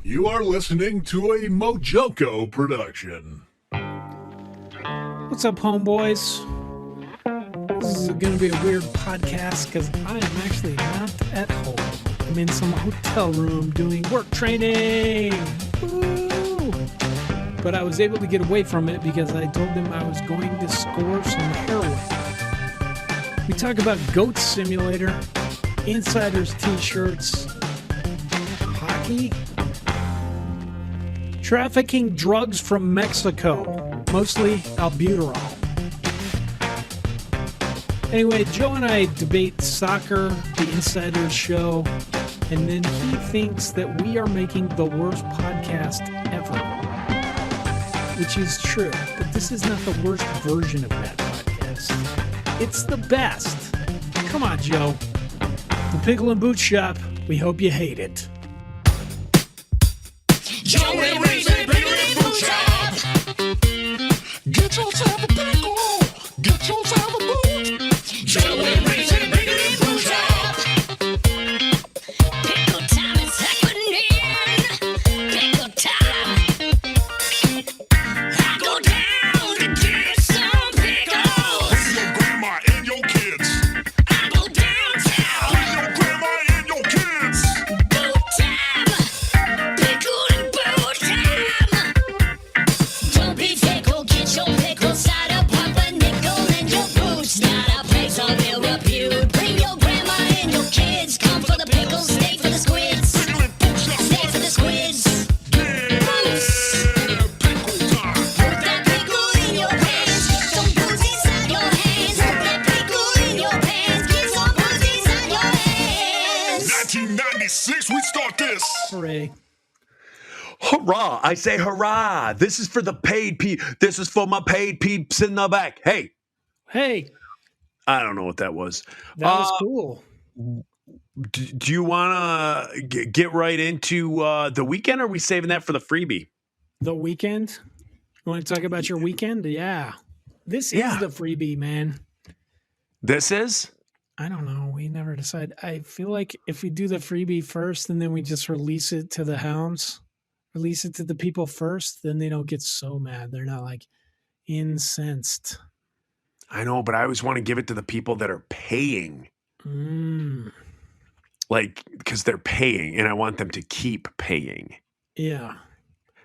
You are listening to a Mojoco production. What's up, homeboys? This is going to be a weird podcast because I am actually not at home. I'm in some hotel room doing work training. Woo! But I was able to get away from it because I told them I was going to score some heroin. We talk about Goat Simulator, Insiders t-shirts, hockey, trafficking drugs from Mexico, mostly albuterol. Anyway, Joe and I debate soccer, the Insiders show, and then he thinks that we are making the worst podcast ever. Which is true, but this is not the worst version of that podcast. It's the best. Come on, Joe. The Pickle and Boot Shop, we hope you hate it. Joe and Ray's Pickle and Boot Shop. Get yourself a pickle. Get yourself a boot. Joe and Ray's Pickle and Boot Shop. Pickle time is happening. Pickle time. I go down to get some pickles. With your grandma and your kids. I go downtown. With your grandma and your kids. Boot time. Pickle and boot time. Don't be fickle. Get your pickle cider, pop a nickel in your boots. Not a place of ill repute. Bring your grandma and your kids. Come for the pickles, stay for the squids. Pickle and Boot Shop. Stay for the squids. Yeah. Boots. Pickle time. Put that pickle in your pants. Get some booze inside your hands. Put that pickle in your pants. Get some booze inside your hands. 1996, we start this. Hooray. Hurrah! I say hurrah! This is for the paid This is for my paid peeps in the back. Hey, Hey, I don't know what that was. that was cool. Do you want to get right into the weekend, or are we saving that for the freebie? The weekend? You want to talk about your weekend? Yeah. This is Yeah. the freebie, man. This is? I don't know. We never decide. I feel like if we do the freebie first and then we just release it to the hounds, release it to the people first, then they don't get so mad. They're not like incensed. I know, but I always want to give it to the people that are paying. Like, because they're paying, and I want them to keep paying. Yeah.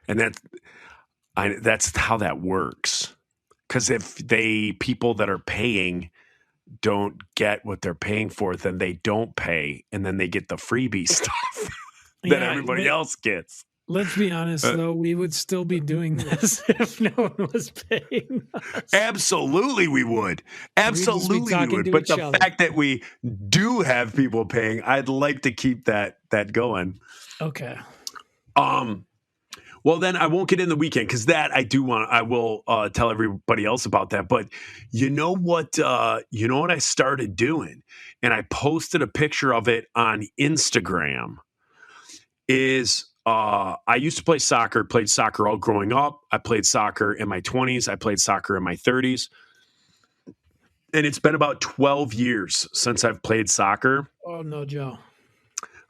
And that's how that works. Because if people that are paying don't get what they're paying for, then they don't pay, and then they get the freebie stuff that Yeah, everybody but else gets. Let's be honest, though. We would still be doing this if no one was paying us. Absolutely, we would. just be Absolutely, we talking would. to But each the other. fact that we do have people paying, I'd like to keep that going. Okay. Well, then I won't get in the weekend because that I will tell everybody else about that. But you know what? You know what I started doing, and I posted a picture of it on Instagram. Is I used to play soccer, played soccer all growing up. I played soccer in my 20s. I played soccer in my 30s. And it's been about 12 years since I've played soccer. Oh, no, Joe.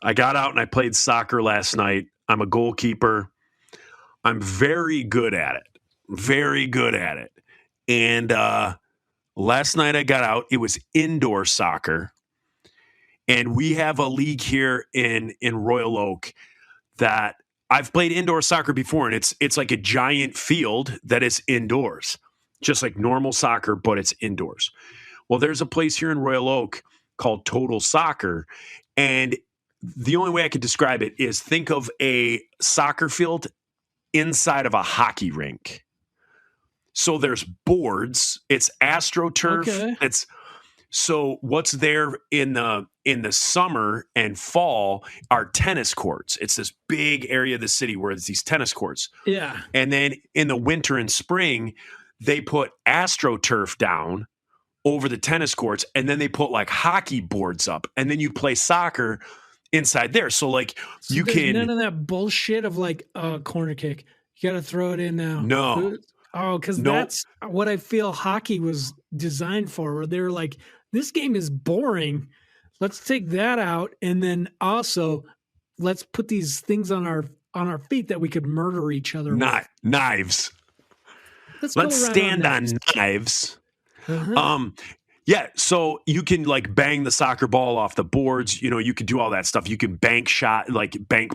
I got out and I played soccer last night. I'm a goalkeeper. I'm very good at it. Very good at it. And last night I got out. It was indoor soccer. And we have a league here in Royal Oak that I've played indoor soccer before, and it's like a giant field that is indoors, just like normal soccer, but it's indoors. Well, there's a place here in Royal Oak called Total Soccer, and the only way I could describe it is think of a soccer field inside of a hockey rink. So there's boards, it's AstroTurf, Okay. So what's there in the summer and fall are tennis courts. It's this big area of the city where there's these tennis courts. Yeah. And then in the winter and spring, they put AstroTurf down over the tennis courts, and then they put like hockey boards up, and then you play soccer inside there. So like So you there's can none of that bullshit of like a corner kick. You got to throw it in now. No. Oh, because No. that's what I feel hockey was designed for. Where they were like, this game is boring. Let's take that out, and then also let's put these things on our on our feet that we could murder each other with. Knives. Let's go Let's around stand on knives. knives. Uh-huh. Yeah, so you can like bang the soccer ball off the boards. You know, you can do all that stuff. You can bank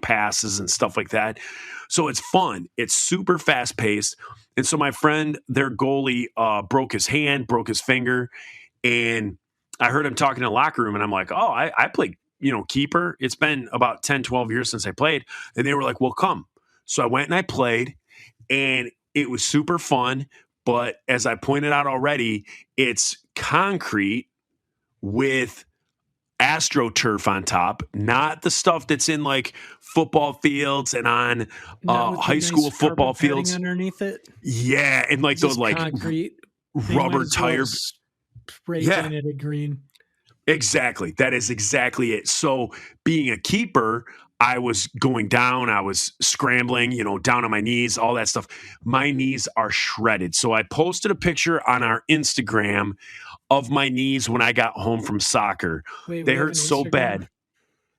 passes and stuff like that. So it's fun. It's super fast paced. And so my friend, their goalie, broke his hand, broke his finger, and I heard him talking in the locker room, and I'm like, oh, I play, keeper. It's been about 10, 12 years since I played. And they were like, well, come. So I went and I played, and it was super fun. But as I pointed out already, it's concrete with AstroTurf on top, not the stuff that's in like football fields and on Not with the high school nice football carpet padding fields. underneath it. Yeah, and like It's those just like concrete. They might rubber as well tire. spray Yeah. painted it green. Exactly. That is exactly it. So being a keeper, I was going down, I was scrambling, down on my knees, all that stuff. My knees are shredded. So I posted a picture on our Instagram of my knees when I got home from soccer. Wait, They we have hurt an so Instagram? bad.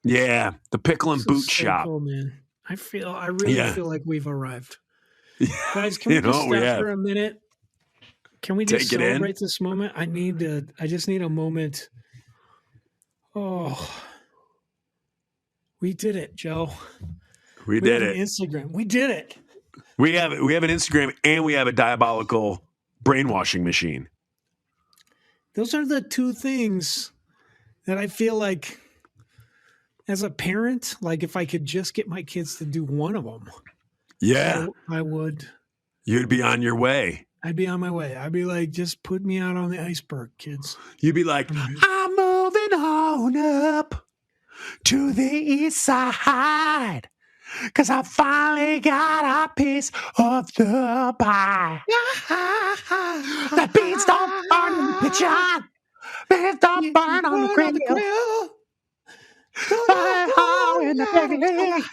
Yeah, the Pickle and This is Boot so Shop. cool, man. I really Yeah. feel like we've arrived. Guys, can we You know, just we stop have. for a minute? Can we just Take it in? celebrate this moment? I just need a moment. Oh, we did it, Joe. We We did have it. an Instagram. We did it. We have an Instagram, and we have a diabolical brainwashing machine. Those are the two things that I feel like as a parent, like if I could just get my kids to do one of them, Yeah, I would. you'd be on your way. I'd be on my way. I'd be like, just put me out on the iceberg, kids. You'd be like, I'm moving on up to the east side, 'cause I finally got a piece of the pie. The beans don't burn in the kitchen. Beans don't burn on the grill. In the big league,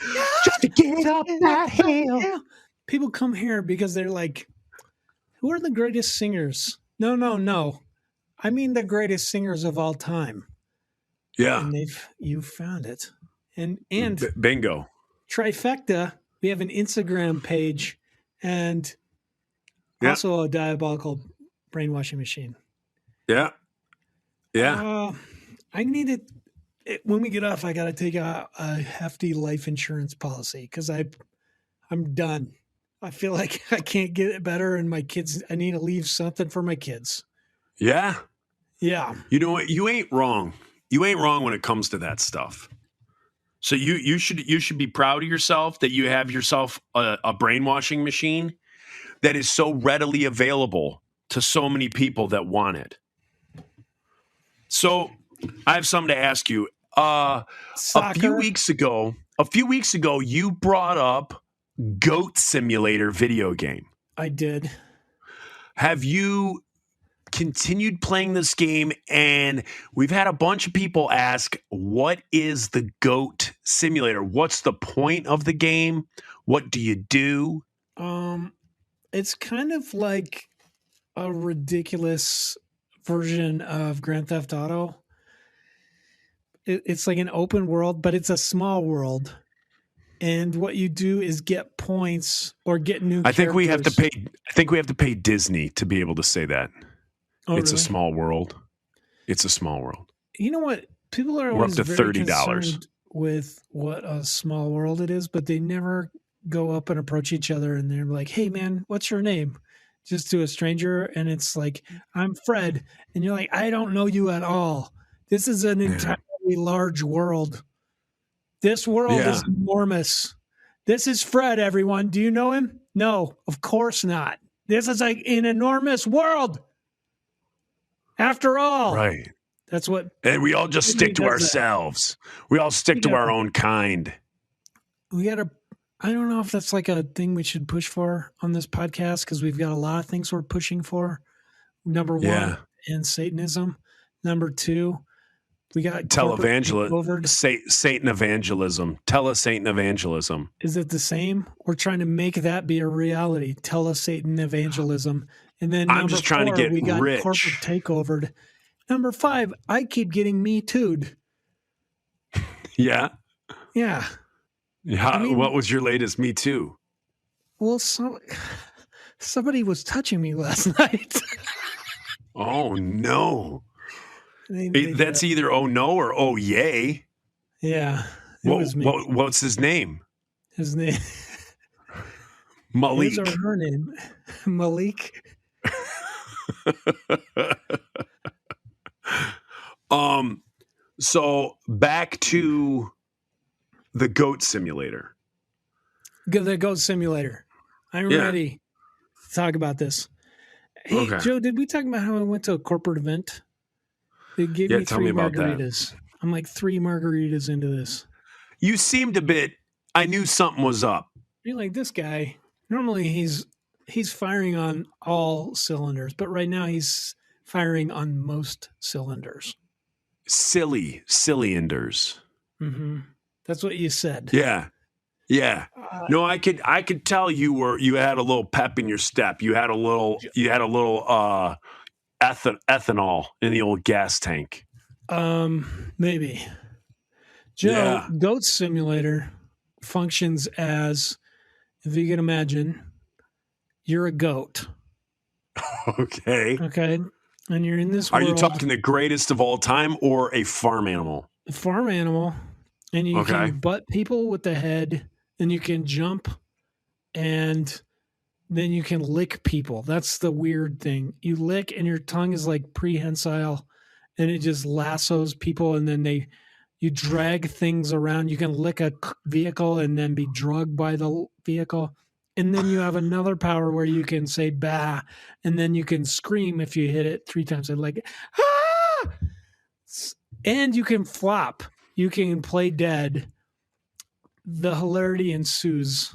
just to get up that hill. People come here because they're like, who are the greatest singers? No. I mean the greatest singers of all time. Yeah, And you found it. And bingo. trifecta, we have an Instagram page and Yeah. also a diabolical brainwashing machine. Yeah, yeah. I need it when we get off. I got to take a hefty life insurance policy because I'm done. I feel like I can't get it better, and my kids. I need to leave something for my kids. Yeah. Yeah, You know what? You ain't wrong. You ain't wrong when it comes to that stuff. So you should be proud of yourself that you have yourself a brainwashing machine that is so readily available to so many people that want it. So I have something to ask you. A few weeks ago, you brought up Goat Simulator video game. I did. Have you continued playing this game? And we've had a bunch of people ask, what is the Goat Simulator? What's the point of the game? What do you do? It's kind of like a ridiculous version of Grand Theft Auto. It's like an open world, but it's a small world. And what you do is get points or get new. I think we have to characters. pay. I think we have to pay Disney to be able to say that. Oh, It's a really? small world. It's a small world. You know what? People are We're up always to very $30. concerned with what a small world it is, but they never go up and approach each other and they're like, "Hey, man, what's your name?" Just to a stranger, and it's like, "I'm Fred," and you're like, "I don't know you at all. This is an entirely large world. This world Yeah. is enormous. This is Fred, everyone. Do you know him? No, of course not. This is like an enormous world. After all, Right. that's what And we all just Disney stick to does that. ourselves. We all stick to Yeah. our own kind. we got to. I don't know if that's like a thing we should push for on this podcast because we've got a lot of things we're pushing for. Number one, Yeah. in Satanism. Number two, we got corporate takeover. Satan evangelism. Satan evangelism. Is it the same? We're trying to make that be a reality. Tell us Satan evangelism. And then I'm number just trying to four, get we got rich. corporate takeovered. Number five, I keep getting me too'd. Yeah. Yeah. Yeah. mean- What was your latest Me Too? Well, somebody was touching me last night. Oh no. They That's either oh no or oh yay. yeah, it was me. What's his name? His name. Malik. His or her name, Malik. So back to the goat simulator. The Goat Simulator. I'm Yeah. ready to talk about this. Hey, Okay. Joe, did we talk about how I went to a corporate event? They gave Yeah, me tell 3 me about that. margaritas. I'm like 3 margaritas into this. You seemed a bit. I knew something was up. You're like, this guy, normally he's firing on all cylinders, but right now he's firing on most cylinders. Cylinders. Mm-hmm. That's what you said. Yeah. Yeah. No, I could tell you had a little pep in your step. You had a little ethanol in the old gas tank. Maybe. Joe, Yeah. Goat Simulator functions as, if you can imagine, you're a goat, Okay. okay? And you're in this Are world, you talking the greatest of all time or a farm animal? a farm animal, and you Okay. can butt people with the head, and you can jump, and then you can lick people. That's the weird thing. You lick, and your tongue is like prehensile, and it just lassos people, and then you drag things around. You can lick a vehicle and then be drugged by the vehicle. And then you have another power where you can say bah, and then you can scream if you hit it 3 times. Like, ah! And you can flop. You can play dead. The hilarity ensues.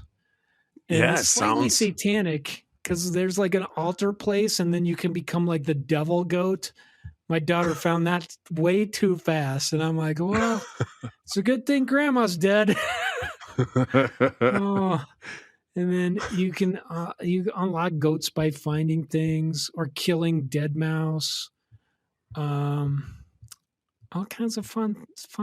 And Yeah, it's slightly sounds- satanic because there's like an altar place, and then you can become like the devil goat. My daughter found that way too fast, and I'm like, well, it's a good thing grandma's dead. Oh, and then you can you unlock goats by finding things or killing dead mouse. All kinds of fun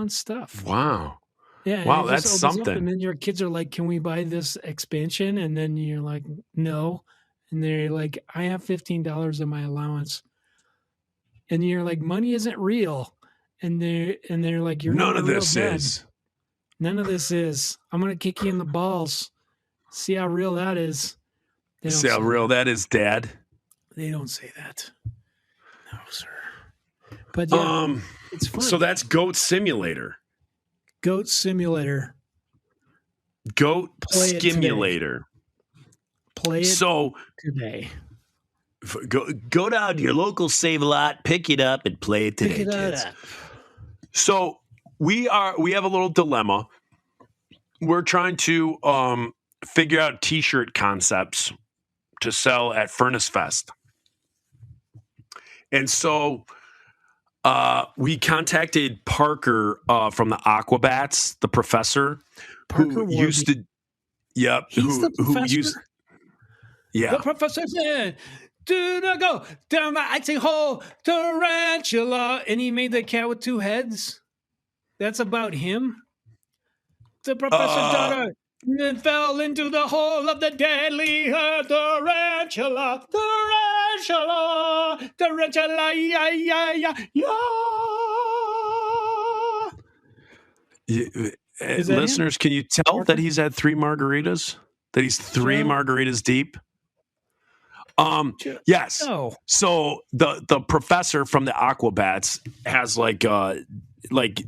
stuff. Wow. Yeah. and Wow, it just that's opens up, something. and then your kids are like, "Can we buy this expansion?" And then you're like, "No." And they're like, "I have $15 in my allowance." And you're like, "Money isn't real." And they're like, "You're None not of a real this dad. is. None of this is. I'm gonna kick you in the balls. See how real that is." They don't See how say real that is, Dad. They don't say that. No, sir. But yeah, it's fun. So that's Goat Simulator. Goat Simulator. Goat Play it today. Simulator. Play it So today. go down to your local Save-A-Lot, pick it up, and play it today, Pick it kids. up. So we have a little dilemma. We're trying to figure out T-shirt concepts to sell at Furnace Fest, and so we contacted Parker from the Aquabats, the professor Parker who Warby. used to. Yep, He's the who professor? used. Yeah, The professor said, "Do not go down the icy hole, tarantula." And he made the cat with 2 heads. That's about him. The professor's daughter then fell into the hole of the deadly tarantula. Tarantula, tarantula, yeah, yeah, yeah, yeah. Is that him? Listeners, can you tell that he's had 3 margaritas? That he's 3 Joe? margaritas deep? Yes. No. So the professor from the Aquabats has like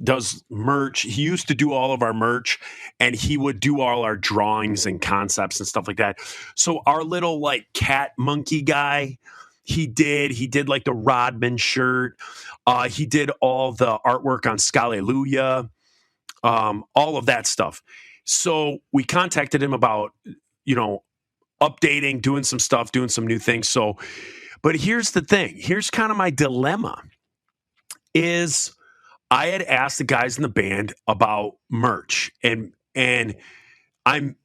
does merch. He used to do all of our merch, and he would do all our drawings and concepts and stuff like that. So our little like cat monkey guy, he did like the Rodman shirt. He did all the artwork on Scalleluia, all of that stuff. So we contacted him about, updating, doing some stuff, doing some new things. So, but here's the thing. Here's kind of my dilemma is I had asked the guys in the band about merch, and I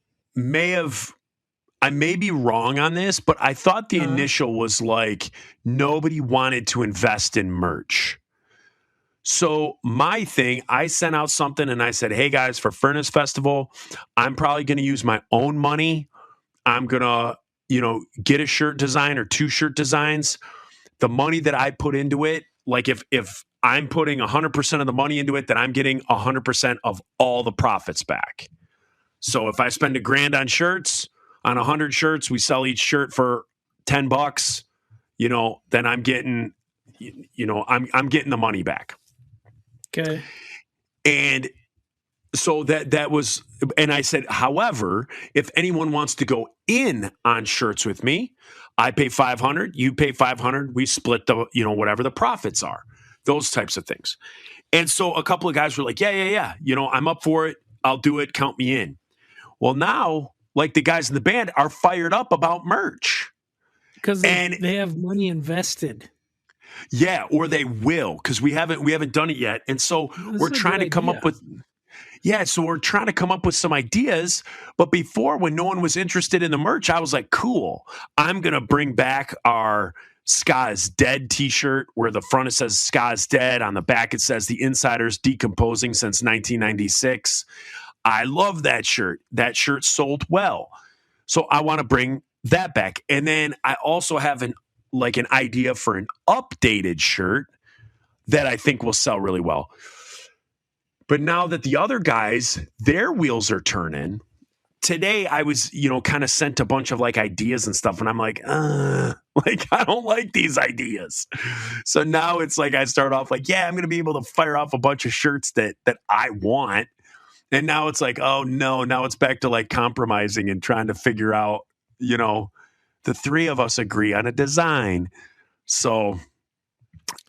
may be wrong on this, but I thought the initial was like nobody wanted to invest in merch. So my thing, I sent out something and I said, hey guys, for Furnace Festival, I'm probably going to use my own money. I'm going to, get a shirt design or 2 shirt designs. The money that I put into it, like if I'm putting 100% of the money into it, then I'm getting 100% of all the profits back. So if I spend $1,000 on shirts, on 100 shirts, we sell each shirt for $10, then I'm getting, I'm getting the money back. Okay. And so that was, and I said, however, if anyone wants to go in on shirts with me, I pay $500, you pay $500, we split the, whatever the profits are, those types of things. And so a couple of guys were like, yeah. I'm up for it. I'll do it. Count me in. Well, now, like the guys in the band are fired up about merch. Because they have money invested. Yeah, or they will, because we haven't done it yet. And so we're trying to come up with some ideas. But before, when no one was interested in the merch, I was like, cool, I'm going to bring back our Ska is Dead t-shirt, where the front it says Ska is Dead. On the back, it says the insiders decomposing since 1996. I love that shirt. That shirt sold well. So I want to bring that back. And then I also have an idea for an updated shirt that I think will sell really well. But now that the other guys, their wheels are turning, today I was, kind of sent a bunch of ideas and stuff. And I'm like, I don't like these ideas. So now it's like, I start off I'm going to be able to fire off a bunch of shirts that I want. And now it's like, oh no, now it's back to compromising and trying to figure out, the 3 of us agree on a design. So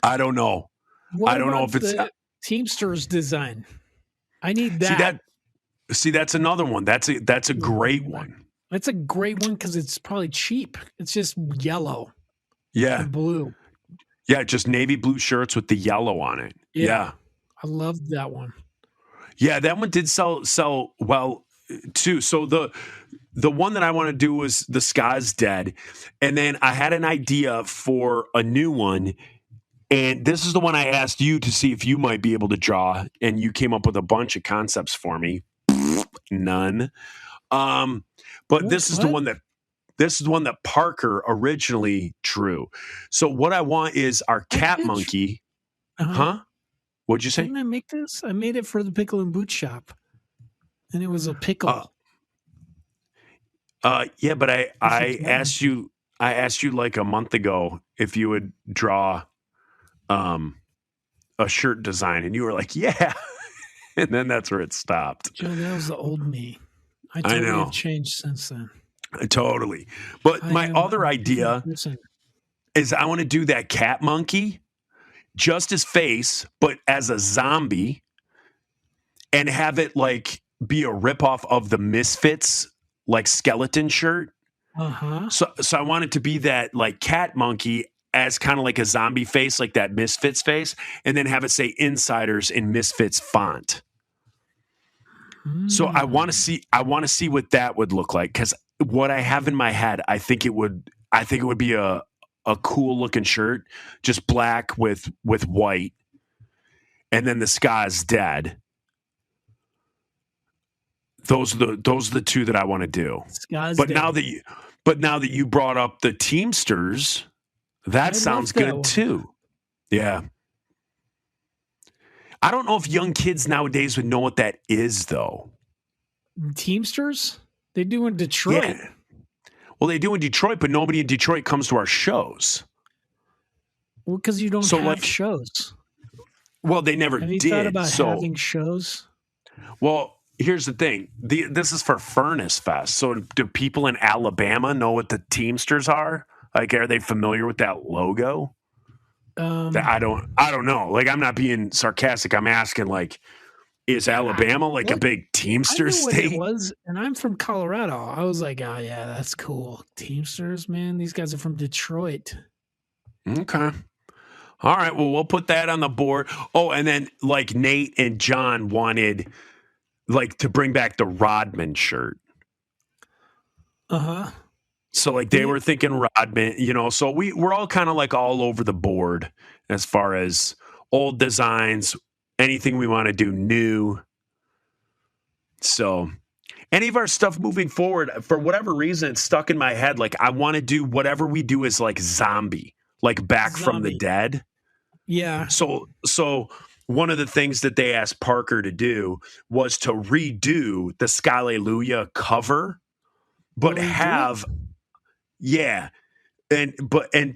I don't know. I don't know if it's Teamsters design. I need that. See, that's another one. That's a great one. That's a great one because it's probably cheap. It's just yellow. Yeah. And blue. Yeah, just navy blue shirts with the yellow on it. Yeah. I love that one. Yeah, that one did sell well too. So the one that I want to do was the Ska is Dead. And then I had an idea for a new one. And this is the one I asked you to see if you might be able to draw. And you came up with a bunch of concepts for me. None. But this is the one that Parker originally drew. So what I want is our cat monkey. Huh? What'd you say? Didn't I make this? I made it for the Pickle and Boot Shop. And it was a pickle. Yeah, but I asked you like a month ago if you would draw a shirt design, and you were like, yeah. And then that's where it stopped. Joe, that was the old me. I totally have changed since then. Totally. But my other idea is I want to do that cat monkey, just his face, but as a zombie, and have it be a ripoff of the Misfits skeleton shirt. Uh-huh. So I want it to be that cat monkey as kind of like a zombie face, like that Misfits face, and then have it say insiders in Misfits font. So I want to see what that would look like, because what I have in my head, I think it would be a cool looking shirt, just black with white, and then the Ska is Dead. Those are the 2 that I want to do. But now that you brought up the Teamsters, that sounds good too. Yeah. I don't know if young kids nowadays would know what that is, though. Teamsters? They do in Detroit. Yeah. Well, they do in Detroit, but nobody in Detroit comes to our shows. Well, because you don't have shows. Well, they never have you did. Thought about having shows? Well, here's the thing. This is for Furnace Fest. So do people in Alabama know what the Teamsters are? Are they familiar with that logo? I don't know. I'm not being sarcastic. I'm asking, is Alabama a big Teamsters state? It was, and I'm from Colorado. I was like, oh yeah, that's cool. Teamsters, man. These guys are from Detroit. Okay. All right. Well, we'll put that on the board. Oh, and then Nate and John wanted to bring back the Rodman shirt. Uh-huh. So they were thinking Rodman, so we're all kind of all over the board as far as old designs, anything we want to do new. So any of our stuff moving forward, for whatever reason, it's stuck in my head. Like I want to do whatever we do is like zombie, like back from the Zombie. dead. Yeah. So one of the things that they asked Parker to do was to redo the Scalleluia cover, but Redo it? have, yeah. And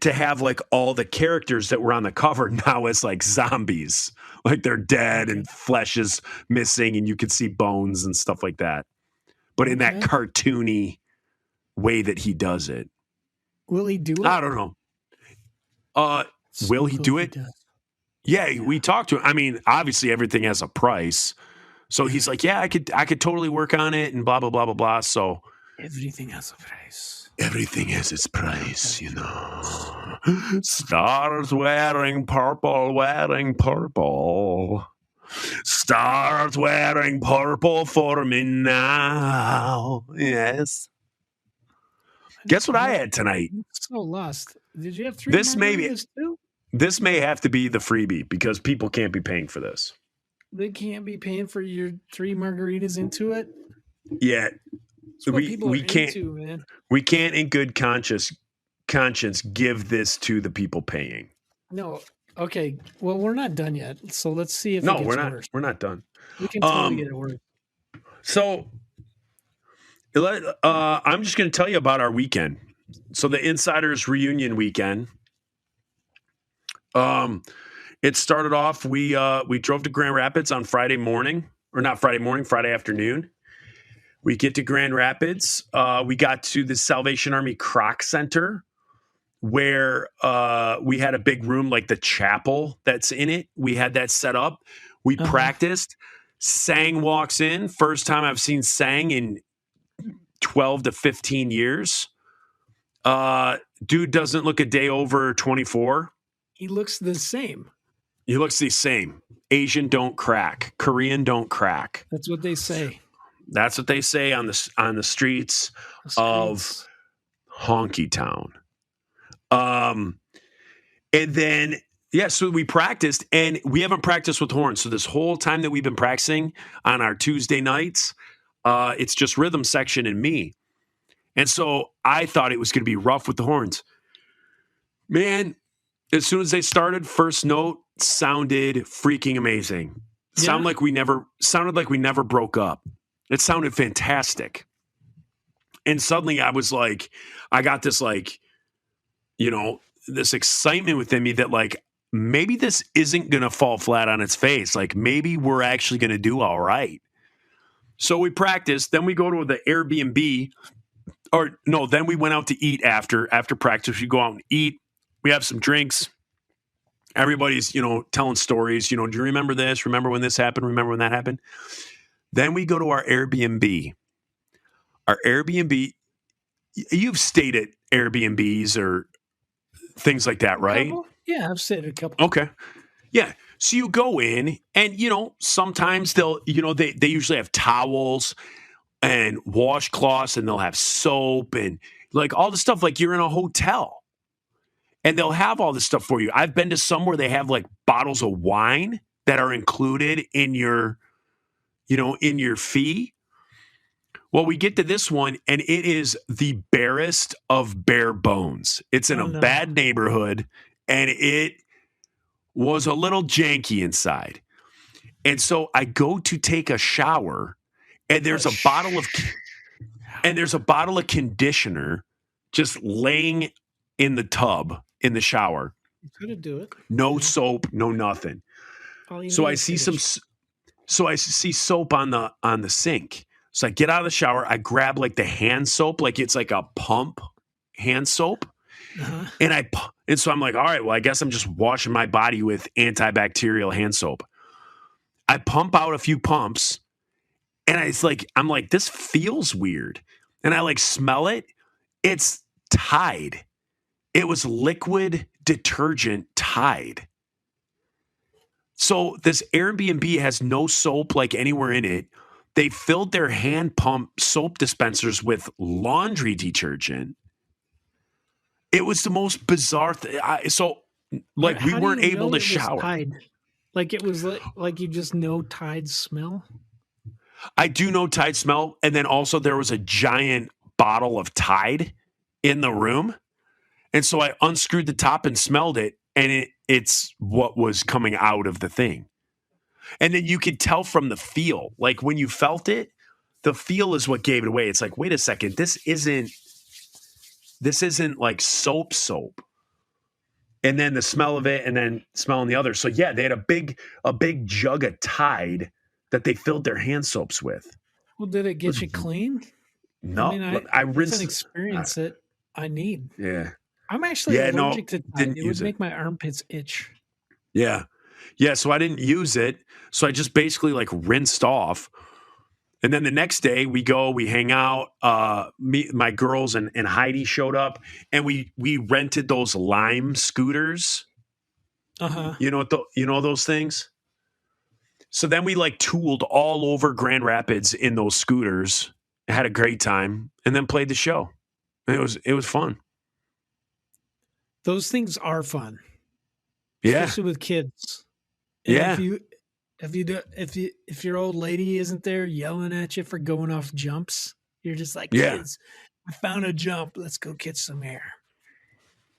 to have like all the characters that were on the cover now as like zombies, like they're dead and flesh is missing and you can see bones and stuff like that. But in that Okay. cartoony way that he does it. Will he do it? I don't know. Will he do it? does. Yeah, we talked to him. I mean, obviously everything has a price. So he's like, yeah, I could totally work on it and blah, blah, blah, blah, blah. So Everything has a price. everything has its price, you know. Stars wearing purple. Stars wearing purple for me now. Yes. Guess what I had tonight? I'm so lost. Did you have 3 This may be- margaritas too? This may have to be the freebie because people can't be paying for this. They can't be paying for your 3 margaritas into it. Yeah, That's what people we are can't into, man. we can't in good conscience give this to the people paying. No. Okay. Well, we're not done yet. So let's see if it No, gets we're not. worse. We're not done. We can totally Um, get it worse. So, I'm just going to tell you about our weekend. So the Insiders reunion weekend. It started off. We drove to Grand Rapids on Friday morning, or not Friday morning, Friday afternoon. We get to Grand Rapids. We got to the Salvation Army Croc Center, where we had a big room like the chapel that's in it. We had that set up. We practiced. Sang walks in. First time I've seen Sang in 12 to 15 years. Dude doesn't look a day over 24. He looks the same. He looks the same. Asian don't crack. Korean don't crack. That's what they say. That's what they say on the streets The of streets. Honky Town. And then, yeah, so we practiced, and we haven't practiced with horns. So this whole time that we've been practicing on our Tuesday nights, it's just rhythm section and me. And so I thought it was going to be rough with the horns. Man, as soon as they started, first note sounded freaking amazing. Sounded like we never broke up. It sounded fantastic. And suddenly I was like, I got this like, you know, this excitement within me that like, maybe this isn't going to fall flat on its face. Like maybe we're actually going to do all right. So we practiced. Then we go to the Airbnb, or no, then we went out to eat after practice. We go out and eat. We have some drinks. Everybody's, you know, telling stories. You know, do you remember this? Remember when this happened? Remember when that happened? Then we go to our Airbnb. Our Airbnb, you've stayed at Airbnbs or things like that, right? Couple? Yeah, I've said a couple. Okay. Yeah. So you go in and, you know, sometimes they'll, you know, they usually have towels and washcloths and they'll have soap and like all the stuff like you're in a hotel. And they'll have all this stuff for you. I've been to some where they have like bottles of wine that are included in your, you know, in your fee. Well, we get to this one and it is the barest of bare bones. It's in a bad neighborhood and it was a little janky inside. And so I go to take a shower and there's a bottle of conditioner just laying in the tub in the shower. You could do it. No soap, no nothing. All you So need I is see conditioner. I see soap on the sink. So I get out of the shower, I grab like the hand soap, like it's like a pump hand soap. Uh-huh. And so I'm like, all right, well, I guess I'm just washing my body with antibacterial hand soap. I pump out a few pumps and I'm like, this feels weird. And I like smell it. It's Tide. It was liquid detergent Tide. So this Airbnb has no soap like anywhere in it. They filled their hand pump soap dispensers with laundry detergent. It was the most bizarre thing. So like we How do weren't you able know to it was shower. Tide? Like it was like you just know Tide smell. I do know Tide smell. And then also there was a giant bottle of Tide in the room. And so I unscrewed the top and smelled it. And it's what was coming out of the thing. And then you could tell from the feel, like when you felt it, the feel is what gave it away. It's like, wait a second, this isn't like soap. And then the smell of it and then smelling the other. So yeah, they had a big jug of Tide that they filled their hand soaps with. Well, did it get you clean? No, I mean, I it's rinsed an experience that I need. Yeah. I'm actually allergic to Tide. Didn't It would use make my armpits itch. Yeah. Yeah. So I didn't use it. So I just basically like rinsed off. And then the next day we hang out. My girls and Heidi showed up and we rented those Lime scooters. Uh-huh. You know those things? So then we like tooled all over Grand Rapids in those scooters, had a great time, and then played the show. And it was fun. Those things are fun. Yeah. Especially with kids. And Yeah. if your old lady isn't there yelling at you for going off jumps, you're just like, Yeah. kids, I found a jump. Let's go catch some air.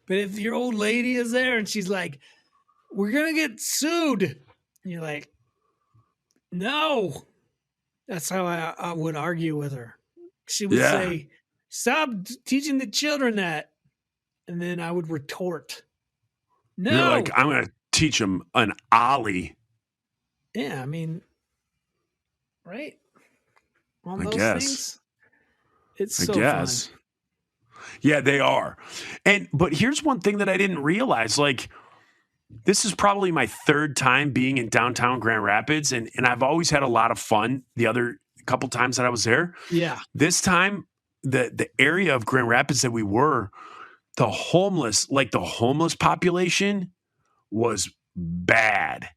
But if your old lady is there and she's like, we're gonna get sued, and you're like, no. That's how I would argue with her. She would Yeah. say, stop teaching the children that. And then I would retort, no. You're like, I'm going to teach them an ollie. Yeah, I mean, right? On I those guess. things, it's so I guess. fun. Yeah, they are. But here's one thing that I didn't realize. Like, this is probably my third time being in downtown Grand Rapids, and I've always had a lot of fun the other couple times that I was there. Yeah, This time, the area of Grand Rapids that we were, the homeless population was bad.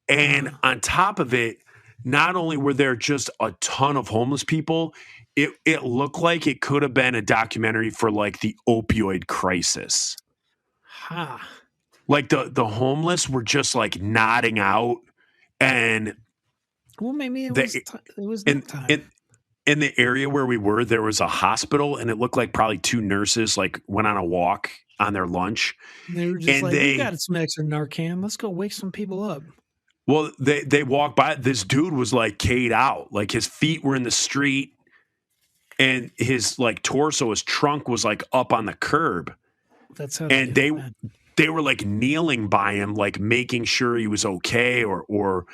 And on top of it, not only were there just a ton of homeless people, it looked like it could have been a documentary for like the opioid crisis. ha. Like the homeless were just like nodding out, and Well, maybe it The- was in that time. in the area where we were, there was a hospital, and it looked like probably two nurses like went on a walk on their lunch. They were just and like, they- we got some extra Narcan. Let's go wake some people up. Well, they walked by. This dude was like K'd out, like his feet were in the street, and his like torso, his trunk was like up on the curb. That's how. And they were like kneeling by him, like making sure he was okay, or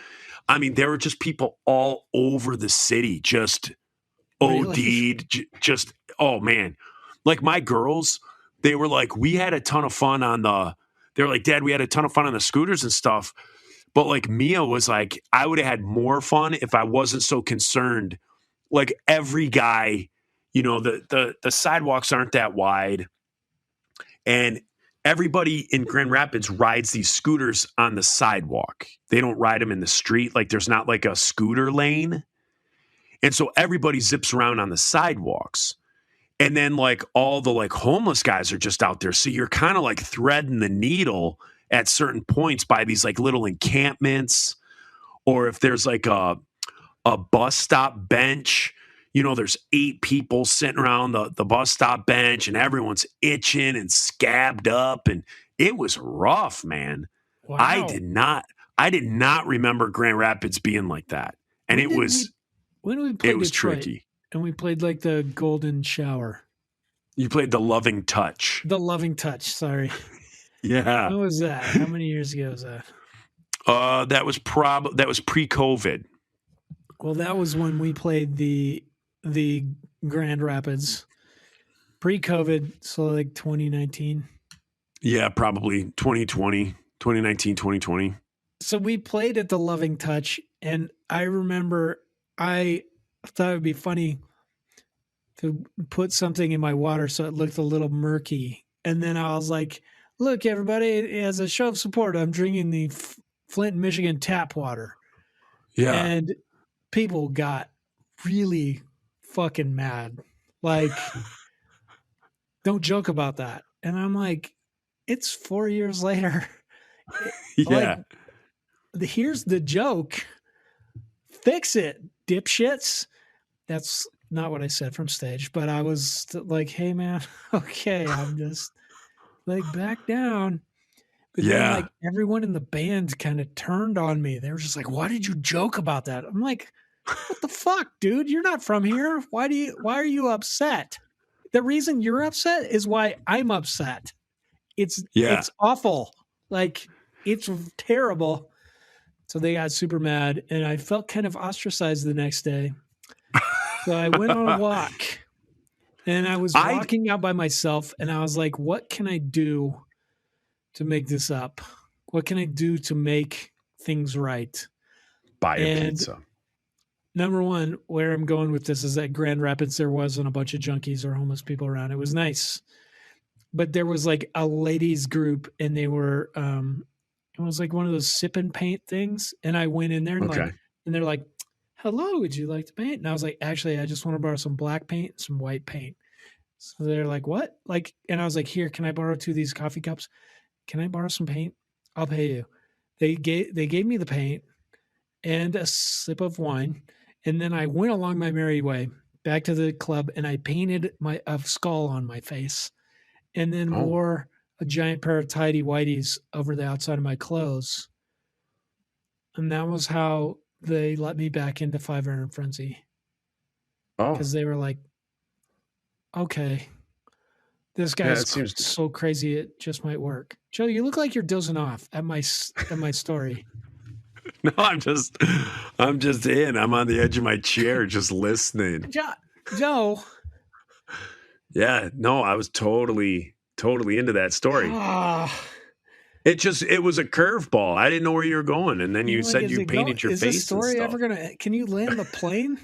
I mean, there were just people all over the city, just Really? OD'd, just oh man, like my girls, they were like, we had a ton of fun they were like, Dad, we had a ton of fun on the scooters and stuff, but like Mia was like, I would have had more fun if I wasn't so concerned. Like every guy, the sidewalks aren't that wide, and everybody in Grand Rapids rides these scooters on the sidewalk. They don't ride them in the street. Like there's not like a scooter lane. And so everybody zips around on the sidewalks. And then like all the like homeless guys are just out there. So you're kind of like threading the needle at certain points by these like little encampments, or if there's like a bus stop bench, there's 8 people sitting around the bus stop bench and everyone's itching and scabbed up. And it was rough, man. Wow. I did not remember Grand Rapids being like that. And When we played it was Detroit, tricky. and we played like the Golden Shower, You played the Loving Touch. the Loving Touch. Sorry, Yeah. when was that? How many years ago was that? That was pre-COVID. Well, that was when we played the Grand Rapids pre-COVID, so like 2019. Yeah, probably 2019, 2020. So we played at the Loving Touch, and I remember I thought it would be funny to put something in my water so it looked a little murky. And then I was like, look, everybody, as a show of support, I'm drinking the Flint, Michigan tap water. Yeah. And people got really fucking mad. Like, don't joke about that. And I'm like, it's 4 years later. yeah. here's the joke. Fix it, dipshits. That's not what I said from stage, but I was like, hey, man, okay, I'm just like, back down. But then, Yeah. like, everyone in the band kind of turned on me. They were just like, why did you joke about that? I'm like, what the fuck, dude? You're not from here. Why are you upset? The reason you're upset is why I'm upset. It's awful. Like, it's terrible. So they got super mad, and I felt kind of ostracized the next day. So I went on a walk, and I was walking out by myself, and I was like, what can I do to make this up? What can I do to make things right? Buy a pizza. Number one, where I'm going with this is that Grand Rapids, there wasn't a bunch of junkies or homeless people around. It was nice. But there was like a ladies group, and they were, it was like one of those sip and paint things. And I went in there and and they're like, hello, would you like to paint? And I was like, actually, I just want to borrow some black paint and some white paint. So they're like, what? Like, and I was like, here, can I borrow 2 of these coffee cups? Can I borrow some paint? I'll pay you. They gave me the paint and a sip of wine. And then I went along my merry way back to the club, and I painted a skull on my face, and then wore a giant pair of tidy whities over the outside of my clothes. And that was how they let me back into Five Iron Frenzy. Oh, because they were like, okay, this guy's seems so crazy it just might work. Joe, you look like you're dozing off at my story. No, I'm just in. I'm on the edge of my chair just listening. Joe. Yeah, no, I was totally into that story. It was a curveball. I didn't know where you were going, and then you said you painted your face. Is this story and ever gonna? Can you land the plane?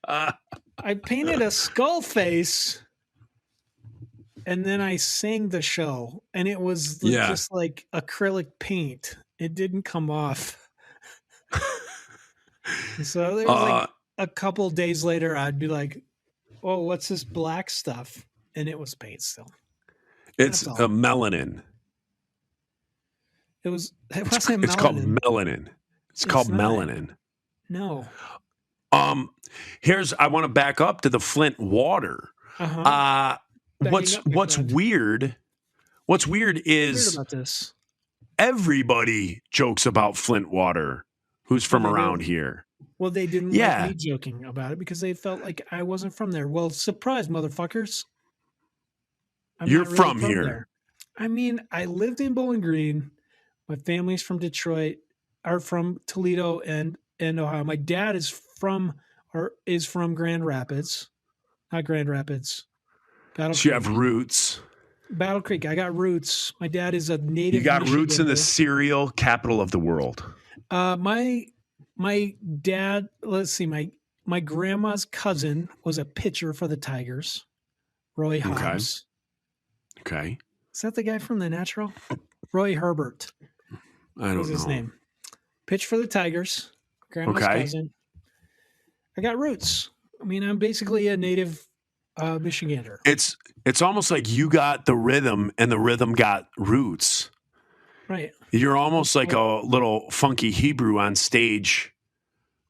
I painted a skull face, and then I sang the show, and it was just like acrylic paint. It didn't come off. So there was like a couple days later, I'd be like, "Oh, what's this black stuff?" And it was paint still. It's a melanin. It wasn't melanin. It's called melanin. It's called melanin. No. I want to back up to the Flint water. What's weird? What's weird is about this. Everybody jokes about Flint water who's from around here. Well, they didn't like me joking about it because they felt like I wasn't from there. Well, surprise, motherfuckers. You're really from here. There. I mean, I lived in Bowling Green. My family's from Detroit, are from Toledo and Ohio. My dad is from Grand Rapids, not Grand Rapids. So you have roots. Battle Creek. I got roots. My dad is a native. You got roots in the cereal capital of the world. My dad. Let's see. My grandma's cousin was a pitcher for the Tigers. Roy Hobbs. Okay. Is that the guy from The Natural? Roy Herbert. I don't know. His name. Pitched for the Tigers. Grandma's cousin. I got roots. I mean, I'm basically a native Michigander. It's almost like you got the rhythm and the rhythm got roots. Right. You're almost like a little funky Hebrew on stage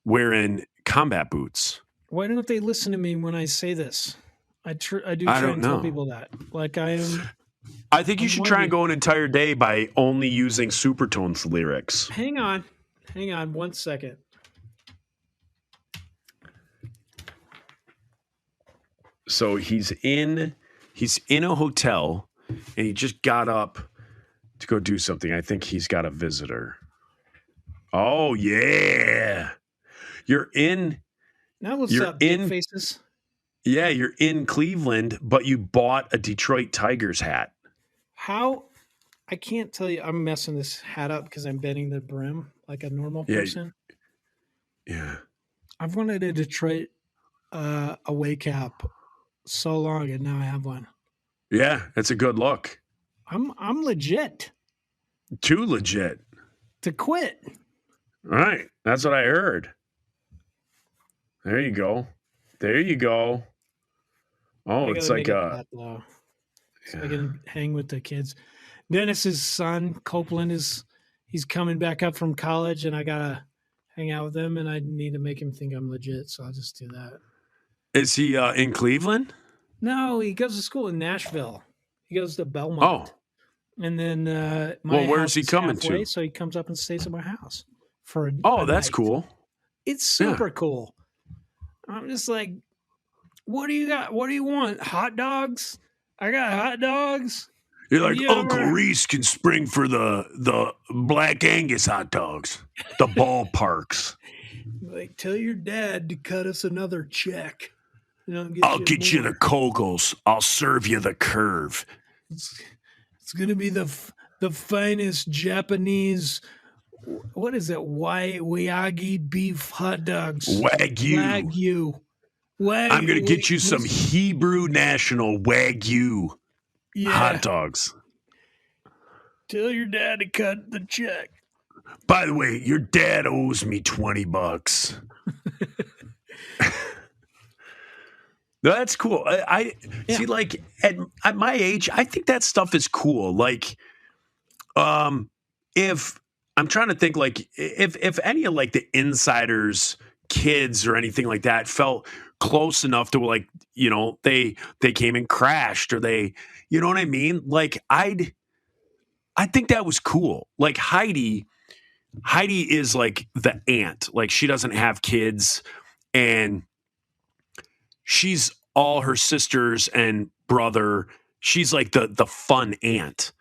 wearing combat boots. Why don't they listen to me when I say this? I try and tell people that. Like I think you should try and go an entire day by only using Supertones lyrics. Hang on 1 second. So he's in a hotel and he just got up to go do something. I think he's got a visitor. Oh yeah. Now what's up, big faces? Yeah, you're in Cleveland, but you bought a Detroit Tigers hat. How? I can't tell you. I'm messing this hat up because I'm bending the brim like a normal person. Yeah. I've wanted a Detroit away cap so long, and now I have one. Yeah, that's a good look. I'm legit. Too legit. To quit. All right. That's what I heard. There you go. Oh, it's like so I can hang with the kids. Dennis's son, Copeland, is he's coming back up from college, and I gotta hang out with him, and I need to make him think I'm legit. So I'll just do that. Is he in Cleveland? No, he goes to school in Nashville. He goes to Belmont. Oh, And then Well, where's house he is coming halfway, to? So he comes up and stays at my house for oh, a that's night. cool. It's Yeah. super cool. I'm just like, what do you got? What do you want? Hot dogs? I got hot dogs. You're like, You Uncle ever- Reese can spring for the Black Angus hot dogs, the ballparks. Like, tell your dad to cut us another check. I'll get you the Kogels. I'll serve you the curve. It's gonna be the finest Japanese. What is it? Wagyu beef hot dogs. Wagyu. Wagyu. I'm going to get you some Hebrew National Wagyu Yeah. hot dogs. Tell your dad to cut the check. By the way, your dad owes me $20. No, that's cool. I see, like at my age, I think that stuff is cool. Like, if I'm trying to think, like, if any of like the insiders' kids or anything like that felt close enough to, like, you know, they came and crashed, or they, you know what I mean? Like, I think that was cool. Like Heidi is like the aunt. Like, she doesn't have kids, and she's all her sisters and brother. She's like the fun aunt.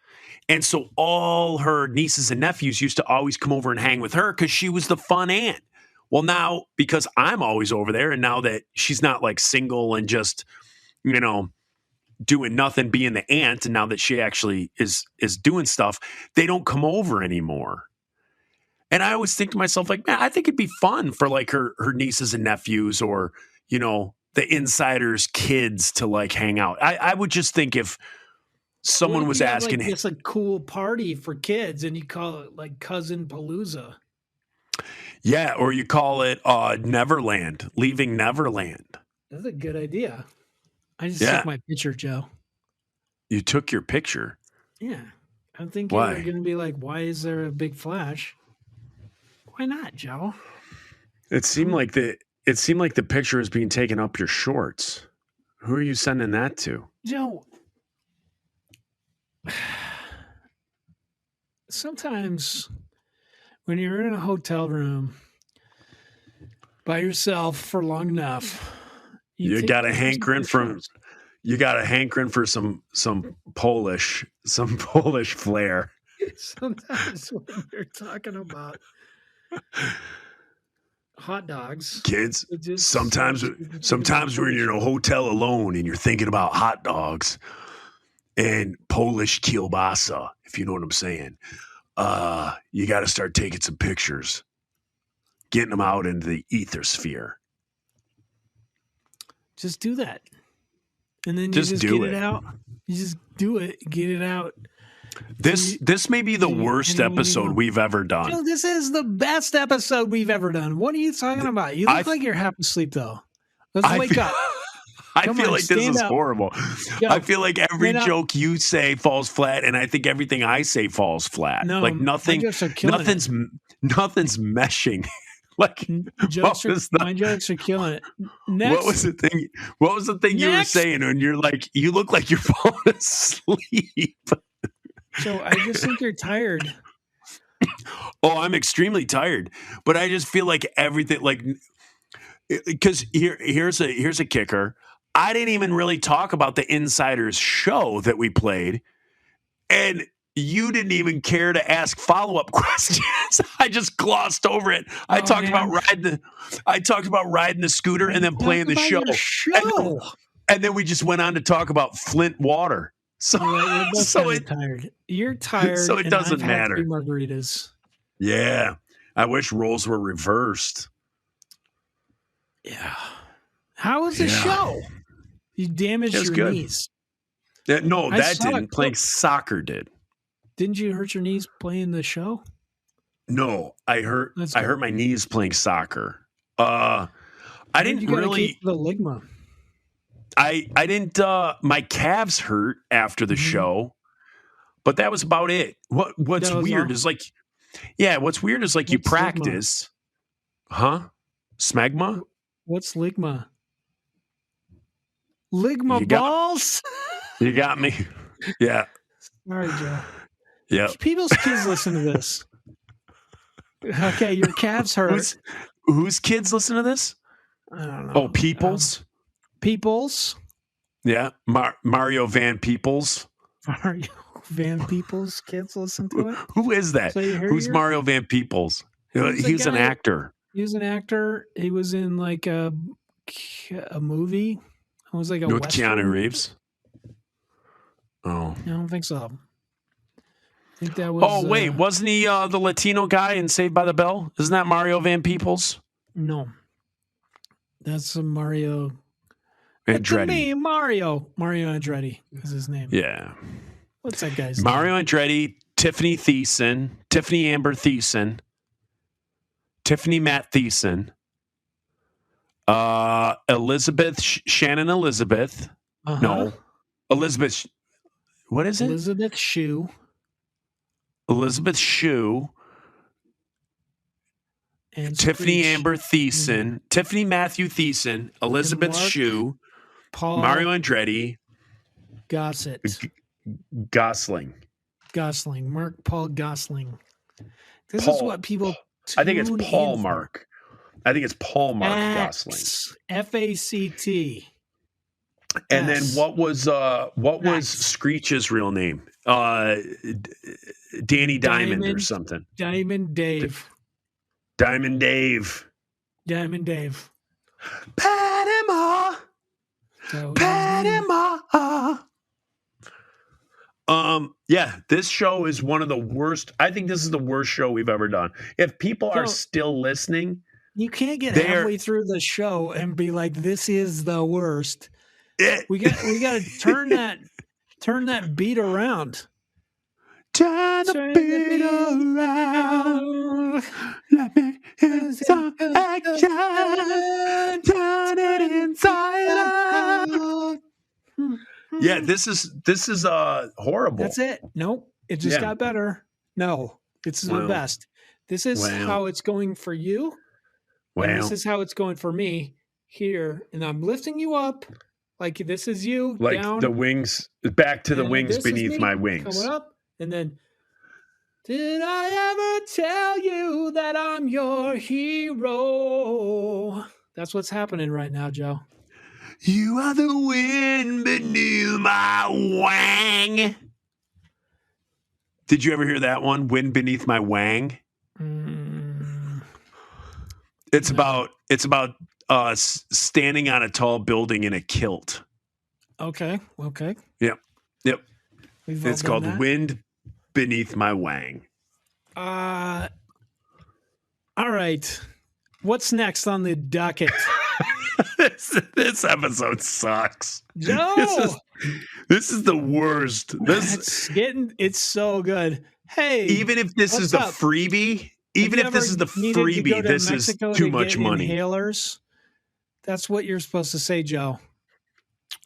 And so all her nieces and nephews used to always come over and hang with her because she was the fun aunt. Well, now, because I'm always over there, and now that she's not like single and just, you know, doing nothing, being the aunt, and now that she actually is doing stuff, they don't come over anymore. And I always think to myself, like, man, I think it'd be fun for like her nieces and nephews, or, you know, the insiders' kids to like hang out. I would just think if someone was asking, it's a cool party for kids, and you call it like Cousin Palooza. yeah, or you call it Neverland, Leaving Neverland. That's a good idea. I just Yeah. took my picture, Joe. You took your picture. Yeah. I'm thinking Why? we're going to be like, why is there a big flash? Why not, Joe? It seemed like the picture is being taken up your shorts. Who are you sending that to? Joe, sometimes when you're in a hotel room by yourself for long enough, You take got a pictures of hankering your from shorts. you got a hankering for some Polish flair. Sometimes when you're talking about hot dogs, Kids, it just- sometimes when you're in a hotel alone and you're thinking about hot dogs and Polish kielbasa, if you know what I'm saying, you got to start taking some pictures, getting them out into the ether sphere. just do that. And then you Just just do get it. it out. You just do it, get it out. This may be the you- worst anyone you episode want. we've ever done. Joe, this is the best episode we've ever done. What are you talking about? You I look like you're half asleep, though. Let's I wake feel- up. I Come feel on, like this stand is up. horrible. Yo, I feel like every stand up. joke you say falls flat, and I think everything I say falls flat. No, like my nothing, jokes are killing it. nothing's meshing. Like Jokes are, was the- my jokes are killing it. Next, what was the thing? What was the thing you were Next. saying? And you're like, you look like you're falling asleep. so I just think you're tired. Oh, I'm extremely tired, but I just feel like everything, like, because here's a kicker. I didn't even really talk about the Insiders show that we played, and you didn't even care to ask follow-up questions. I just glossed over it. I Oh, talked man. about riding the scooter and then Talk playing the about show. your show. And then we just went on to talk about Flint water. So, All right, we're both so kinda it, tired. You're tired. so it and doesn't I've had matter. 3 margaritas. yeah, I wish roles were reversed. Yeah. How was the Yeah. show? You damaged It was your good. knees. No, I that saw a didn't. Playing clip. soccer did. Didn't you hurt your knees playing the show? No, I hurt. That's I good. hurt my knees playing soccer. I didn't You gotta really. keep the ligma. I didn't. My calves hurt after the Mhm. show, but that was about it. What's That was weird all. is like Yeah, what's weird is like you What's ligma? practice. Huh? Smegma? What's ligma? Ligma You got- balls? You got me. Yeah. All right, Joe. Yeah. People's kids listen to this. Okay, your calves hurt. Whose kids listen to this? I don't know. Oh, Peoples. Peoples. Yeah. Mario Van Peoples. Mario Van Peoples kids listen to it. Who is that? So you hear Who's your- Mario Van Peoples? He's an guy- actor. He was an actor. He was in like a movie. It was like a With Western. Keanu Reeves. Oh. I don't think so. I think that was. Oh, wait. Wasn't he the Latino guy in Saved by the Bell? Isn't that Mario Van Peoples? No. That's a Mario. To Andretti. me, Mario Andretti is his name. Yeah. What's that guy's Mario Andretti, Tiffany Amber Thiessen, Tiffany Matt Thiessen, Elizabeth, Shannon Elizabeth. name? No. Elizabeth. What is it? Elizabeth Shue. Elizabeth Shue, And Tiffany Screech, Amber Thiessen, Tiffany Matthew Thiessen, Elizabeth Mark Shue, Paul Mario Andretti, Gossett. Gosling. Gosling. Mark Paul Gosling. This is Paul. what people I think it's tune Paul in for. Mark. I think it's Paul Mark Gosling. FACT. And then Yes. what was Max. Screech's real name? Danny Diamond or Diamond. something. Diamond Dave. Diamond Dave. Diamond Dave. Panama. So, Panama. Yeah, this show is one of the worst. I think this is the worst show we've ever done. If people are So- still listening, you can't get They're- halfway through the show and be like, "This is the worst." it, We got to turn that beat around. turn the beat around. Let me hear some action. Turn it inside out. Yeah, this is horrible. That's it. Nope. It just Yeah. got better. No, it's the Well. best. This is Well. how it's going for you. And Well, this is how it's going for me here. And I'm lifting you up. Like this is you like down. the wings, back to the and wings this is beneath me my wings. Coming up. And then, did I ever tell you that I'm your hero? That's what's happening right now, Joe. You are the wind beneath my wang. Did you ever hear that one? Wind beneath my wang. Mm, It's about standing on a tall building in a kilt. okay. Yep. We've all It's done called that. Wind Beneath My Wang. All right. What's next on the docket? this episode sucks. Joe, This is the worst. it's so good. Hey, Even if this is what's the up? freebie, have even you if this ever is the needed to go freebie, to this is Mexico too to much get money. Inhalers. That's what you're supposed to say, Joe.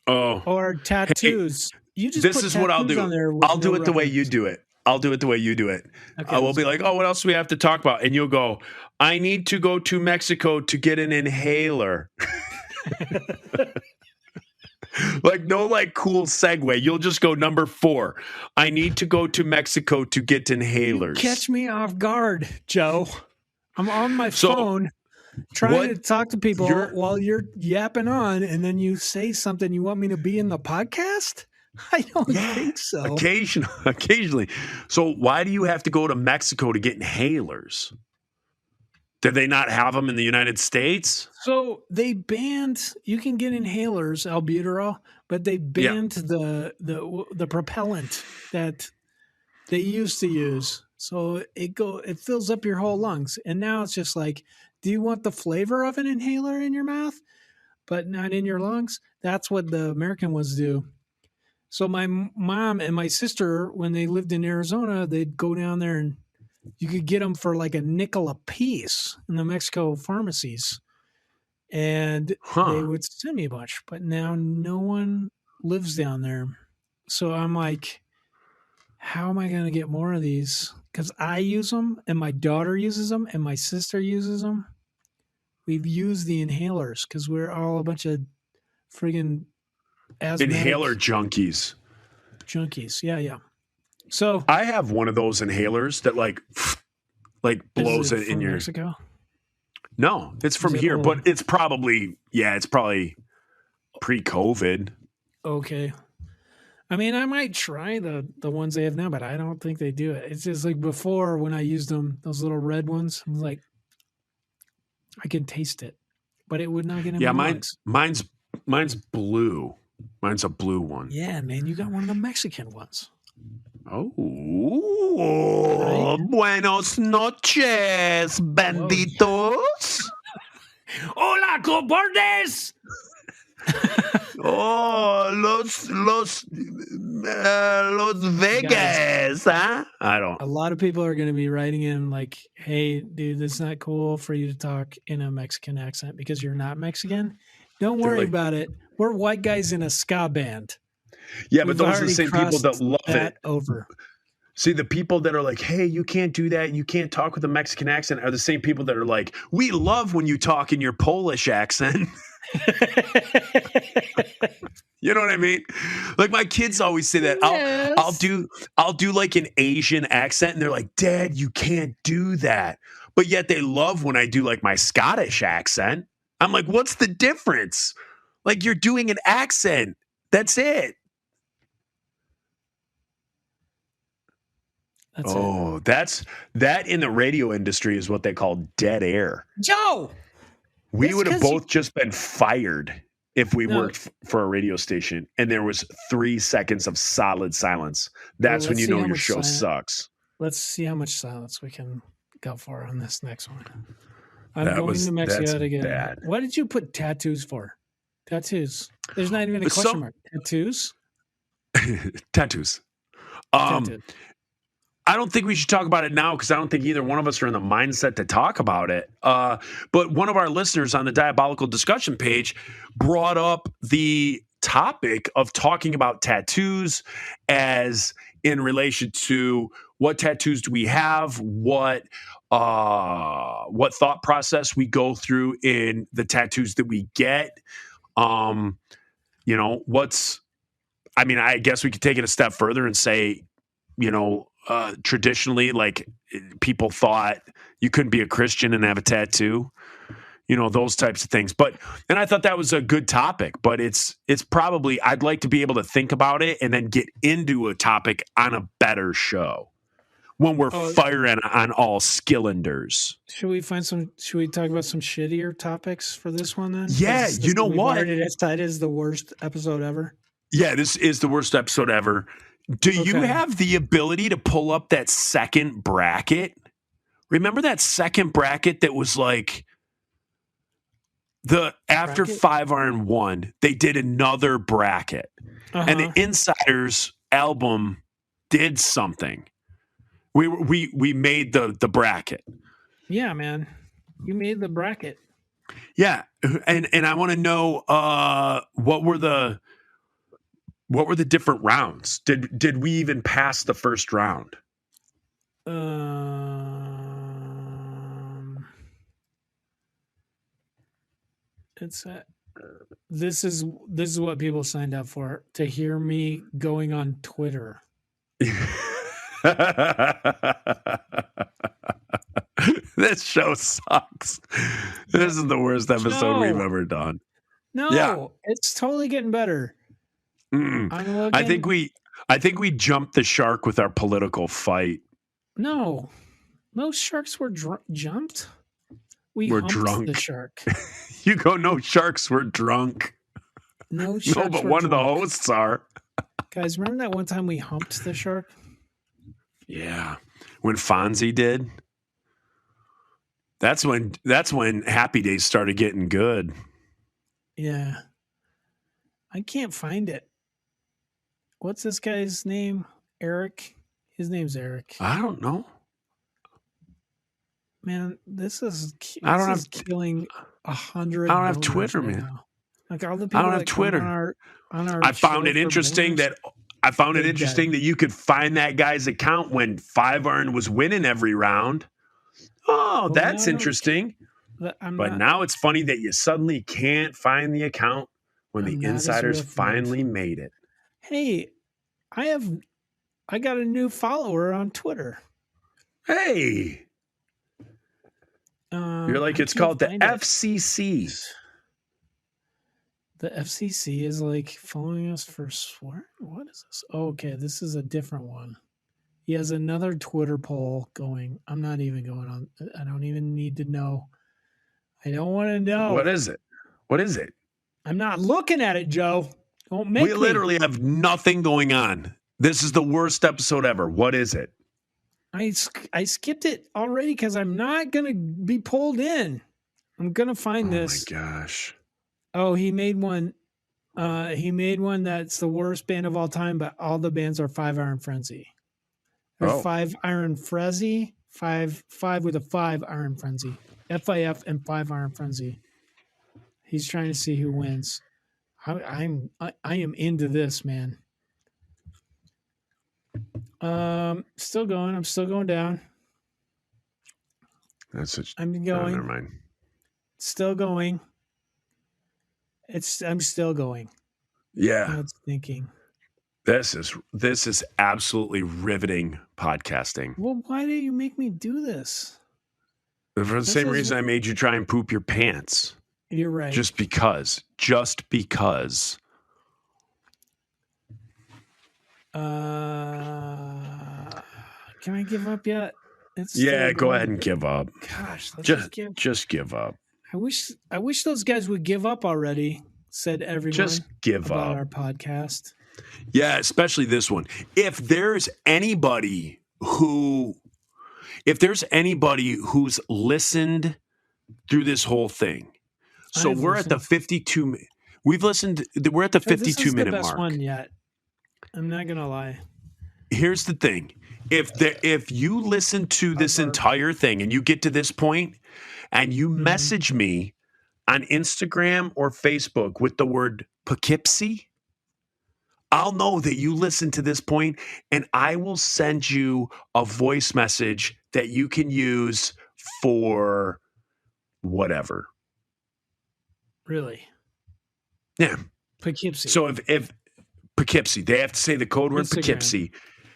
Oh, Or tattoos. You just this put is what I'll tattoos do. on there with I'll do no it the way you reference. do it. I'll do it the way you do it. Okay, I will let's be go. like, oh, what else do we have to talk about? And you'll go, I need to go to Mexico to get an inhaler. Like, no, like, cool segue. You'll just go number 4. I need to go to Mexico to get inhalers. Catch me off guard, Joe. I'm on my So, phone trying what- to talk to people you're- while you're yapping on, and then you say something. You want me to be in the podcast? I don't think so. Occasionally. So why do you have to go to Mexico to get inhalers? Did they not have them in the United States? So they banned. You can get inhalers, albuterol, but they banned the propellant that they used to use. So it fills up your whole lungs, and now it's just like, do you want the flavor of an inhaler in your mouth, but not in your lungs? That's what the American ones do. So my mom and my sister, when they lived in Arizona, they'd go down there and you could get them for like a nickel a piece in the Mexico pharmacies. And they Huh. would send me a bunch, but now no one lives down there. So I'm like, how am I going to get more of these? because I use them, and my daughter uses them, and my sister uses them. We've used the inhalers because we're all a bunch of friggin' asthmatic Inhaler junkies. junkies. Yeah. So I have one of those inhalers that like blows is it in from your. Mexico. No, it's from it here, old? but it's probably pre-COVID. Okay. I mean, I might try the ones they have now, but I don't think they do it. It's just like before when I used them, those little red ones. I was like, I can taste it, but it would not get in Yeah, my lungs. mine's blue. Mine's a blue one. Yeah, man, you got one of the Mexican ones. Oh, Right? buenos noches, benditos. Hola, cobardes! Oh, Los Vegas, huh? I don't. A lot of people are going to be writing in like, hey, dude, it's not cool for you to talk in a Mexican accent because you're not Mexican. Don't They're worry like- about it. We're white guys in a ska band. Yeah, but We've those are the already same people that crossed love that it. over. See, the people that are like, hey, you can't do that. You can't talk with a Mexican accent are the same people that are like, we love when you talk in your Polish accent. You know what I mean? Like my kids always say that. I'll do like an Asian accent and they're like, Dad, you can't do that. But yet they love when I do like my Scottish accent. I'm like, what's the difference? Like you're doing an accent. That's it. That's it. Oh, that in the radio industry is what they call dead air. Joe! We That's would have 'cause you- both just been fired if we No. worked for a radio station and there was 3 seconds of solid silence. That's when let's you see know how your much show silence- sucks. Let's see how much silence we can go for on this next one. I'm That going was- to Mexico that's to get bad. What did you put tattoos for? Tattoos. There's not even a But question some- mark. Tattoos? Tattoos. Tattoo. I don't think we should talk about it now because I don't think either one of us are in the mindset to talk about it. But one of our listeners on the Diabolical Discussion page brought up the topic of talking about tattoos as in relation to what tattoos do we have, what thought process we go through in the tattoos that we get. I guess we could take it a step further and say, traditionally, like people thought you couldn't be a Christian and have a tattoo, those types of things. And I thought that was a good topic, but it's probably, I'd like to be able to think about it and then get into a topic on a better show when we're firing on all cylinders. Should we talk about some shittier topics for this one then? Yeah, 'Cause you know we've what? already decided is the worst episode ever. Yeah, this is the worst episode ever. Do you Okay. have the ability to pull up that second bracket? Remember that second bracket that was like after Bracket? 5 Iron 1, they did another bracket. And the Insiders album did something. We made the bracket. Yeah, man. You made the bracket. Yeah, and I want to know what were the different rounds? Did we even pass the first round? It's this is what people signed up for, to hear me going on Twitter. This show sucks. This is the worst episode we've No. ever done. No, Yeah. it's totally getting better. Mm. I'm looking. I think we jumped the shark with our political fight. No, sharks were jumped. We're humped drunk. the shark. You go, no sharks were drunk. No No, sharks. but were one of the drunk. hosts are. Guys, remember that one time we humped the shark? Yeah. When Fonzie did. That's when Happy Days started getting good. Yeah. I can't find it. What's this guy's name? Eric? His name's Eric. I don't know. Man, this is I don't have- killing 100. I don't have boners Twitter, right man. now. Like all the people I don't have that come Twitter. on our I found show it for interesting boners. that I found it Big interesting that you could find that guy's account when 5 Iron was winning every round. Oh, that's no, interesting. I'm But not, now it's funny that you suddenly can't find the account when I'm the not as insiders real fan. finally made it. Hey, I got a new follower on Twitter. Hey, you're like, I it's can't called the find it. FCC. The FCC is like following us for swear. What is this? Oh, okay, this is a different one. He has another Twitter poll going. I'm not even going on. I don't even need to know. I don't want to know. What is it? What is it? I'm not looking at it, Joe. Don't make We me. literally have nothing going on. This is the worst episode ever. What is it? I skipped it already because I'm not going to be pulled in. I'm going to find this. Oh my gosh. Oh, he made one. He made one that's the worst band of all time, but all the bands are 5 Iron Frenzy. There's Oh. 5 Iron Frenzy, five with a 5 Iron Frenzy, FIF and 5 Iron Frenzy. He's trying to see who wins. I am into this, man. Still going. I'm still going down. That's such. I'm Oh, going. never mind. Still going. I'm still going. Yeah, It's thinking. this is absolutely riveting podcasting. Well, why do you make me do this? For the This same is- reason I made you try and poop your pants. You're right. Just because. Just because. Can I give up yet? It's Yeah, still go going. ahead and give up. Gosh, let's Just give. just give up. I wish those guys would give up already. Said everyone Just give about up. our podcast. Yeah, especially this one. If there's anybody who's listened through this whole thing. So I've we're at the listened. 52 we've listened we're at the This is 52 minute the best mark. one yet. I'm not gonna lie. Here's the thing. If you listen to this entire thing and you get to this point and you message me on Instagram or Facebook with the word Poughkeepsie, I'll know that you listened to this point and I will send you a voice message that you can use for whatever. Really, Yeah. Poughkeepsie. So if Poughkeepsie, they have to say the code word Instagram. Poughkeepsie.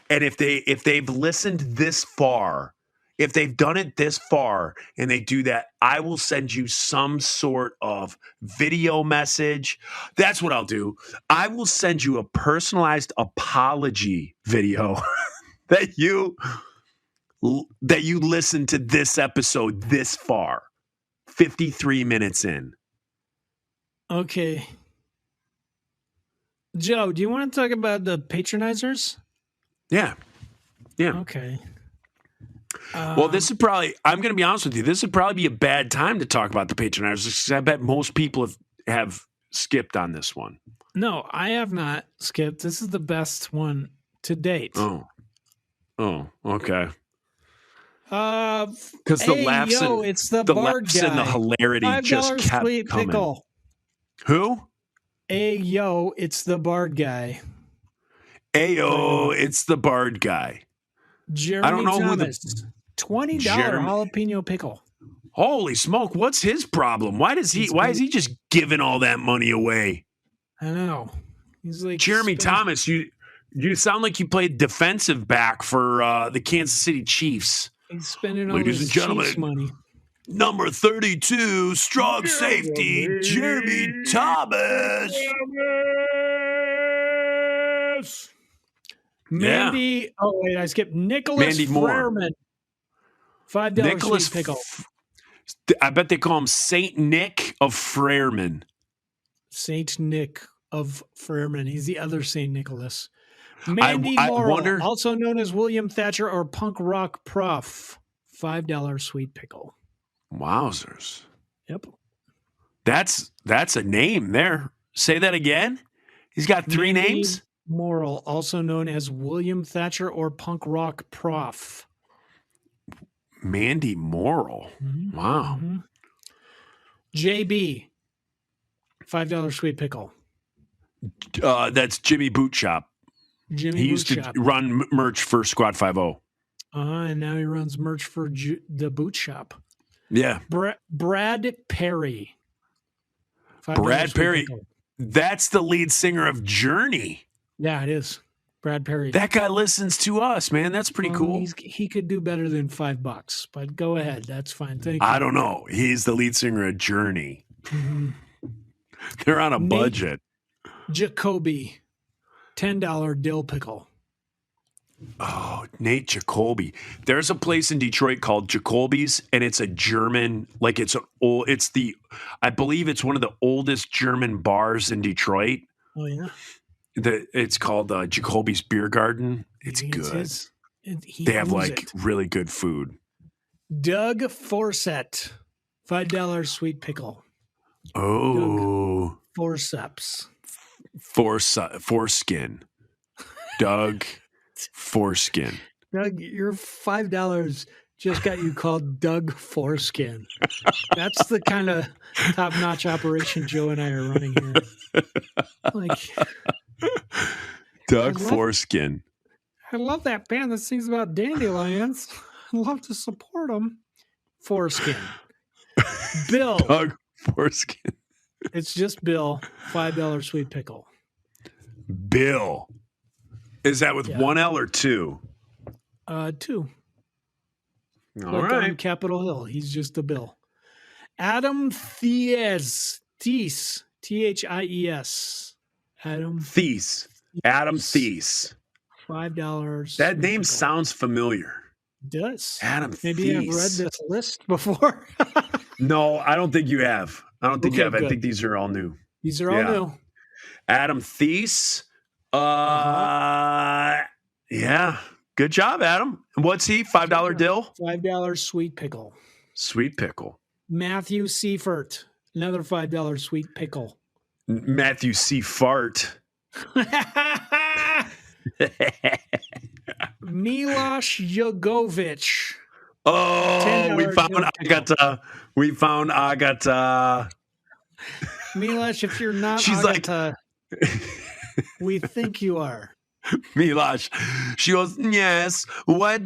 And if they've listened this far, if they've done it this far and they do that, I will send you some sort of video message. That's what I'll do. I will send you a personalized apology video that you listen to this episode this far. 53 minutes in. Okay. Joe, do you want to talk about the patronizers? Yeah. Yeah. Okay. Well, this would probably, I'm going to be honest with you, this would probably be a bad time to talk about the patronizers because I bet most people have skipped on this one. No, I have not skipped. This is the best one to date. Oh, okay. Because Because the laughs and it's the the Bard laughs guy. and the hilarity just $5 kept sweet coming. pickle. Who? Hey, yo, it's the Bard guy. Ayo, it's the Bard guy. Jeremy I don't know who the- Thomas. $20 Jeremy- jalapeno pickle. Holy smoke! What's his problem? Why is he just giving all that money away? I know. He's like Jeremy Thomas, you sound like you played defensive back for the Kansas City Chiefs. He's spending all Ladies his and gentlemen, Chiefs money. Number 32, strong safety, Jeremy Thomas. Mandy. Oh wait, I skipped Nicholas Mandy Moore. Freerman. $5 Nicholas, sweet pickle. I bet they call him Saint Nick of Freerman. Saint Nick of Freerman. He's the other Saint Nicholas. Mandy I Morrill, wonder- also known as William Thatcher or Punk Rock Prof. $5 sweet pickle. Wowzers. Yep. That's a name there. Say that again. He's got three Mandy names. Morrill, also known as William Thatcher or Punk Rock Prof. Mandy Morrill. Wow. Mhm. JB, $5 sweet pickle. That's Jimmy Boot Shop. Jimmy He Boot used to Shop. run merch for Squad 5-0. And now he runs merch for the Boot Shop. Yeah. Brad Perry. $5 Brad sweet Perry. pickle. That's the lead singer of Journey. Yeah, it is. Brad Perry. That guy listens to us, man. That's pretty cool. He could do better than $5, but go ahead. That's fine. Thank you. I don't know. He's the lead singer of Journey. Mhm. They're on a Nate- budget. Jacoby, $10 dill pickle. Oh, Nate Jacoby. There's a place in Detroit called Jacoby's, and it's a German, like I believe it's one of the oldest German bars in Detroit. Oh yeah, It's called Jacoby's Beer Garden. It's He good. owns They have it. like really good food. Doug Forsett, $5 sweet pickle. Oh, Forceps. foreskin. Doug Foreskin. Doug, your $5 just got you called Doug Foreskin. That's the kind of top-notch operation Joe and I are running here. Like, Doug I love- Foreskin. I love that band that sings about dandelions. I love to support them. Foreskin. Bill. Doug Foreskin. It's just Bill. $5 sweet pickle. Bill. Is that with Yeah. one L or two? 2. All Like on right. Capitol Hill. He's just a Bill. Adam Thies. Thies. Thies. Adam. Thies. Adam Thies. $5. That sweet name pickle. sounds familiar. Does. Adam Maybe I've Thies. read this list before. No, I don't think you have. I don't think you Okay, have. I good. think these are all new. These are all Yeah. new. Adam Thies. Uh-huh. Yeah. Good job, Adam. And what's he? $5 dill? $5 sweet pickle. Sweet pickle. Matthew Seifert. Another $5 sweet pickle. Matthew C. Fart. Miloš Jogovic. Oh, we $10 found dill pickle. Agatha. We found Agatha. Miloš, if you're not She's like- Agatha, we think you are. Miloš. She goes, yes. What?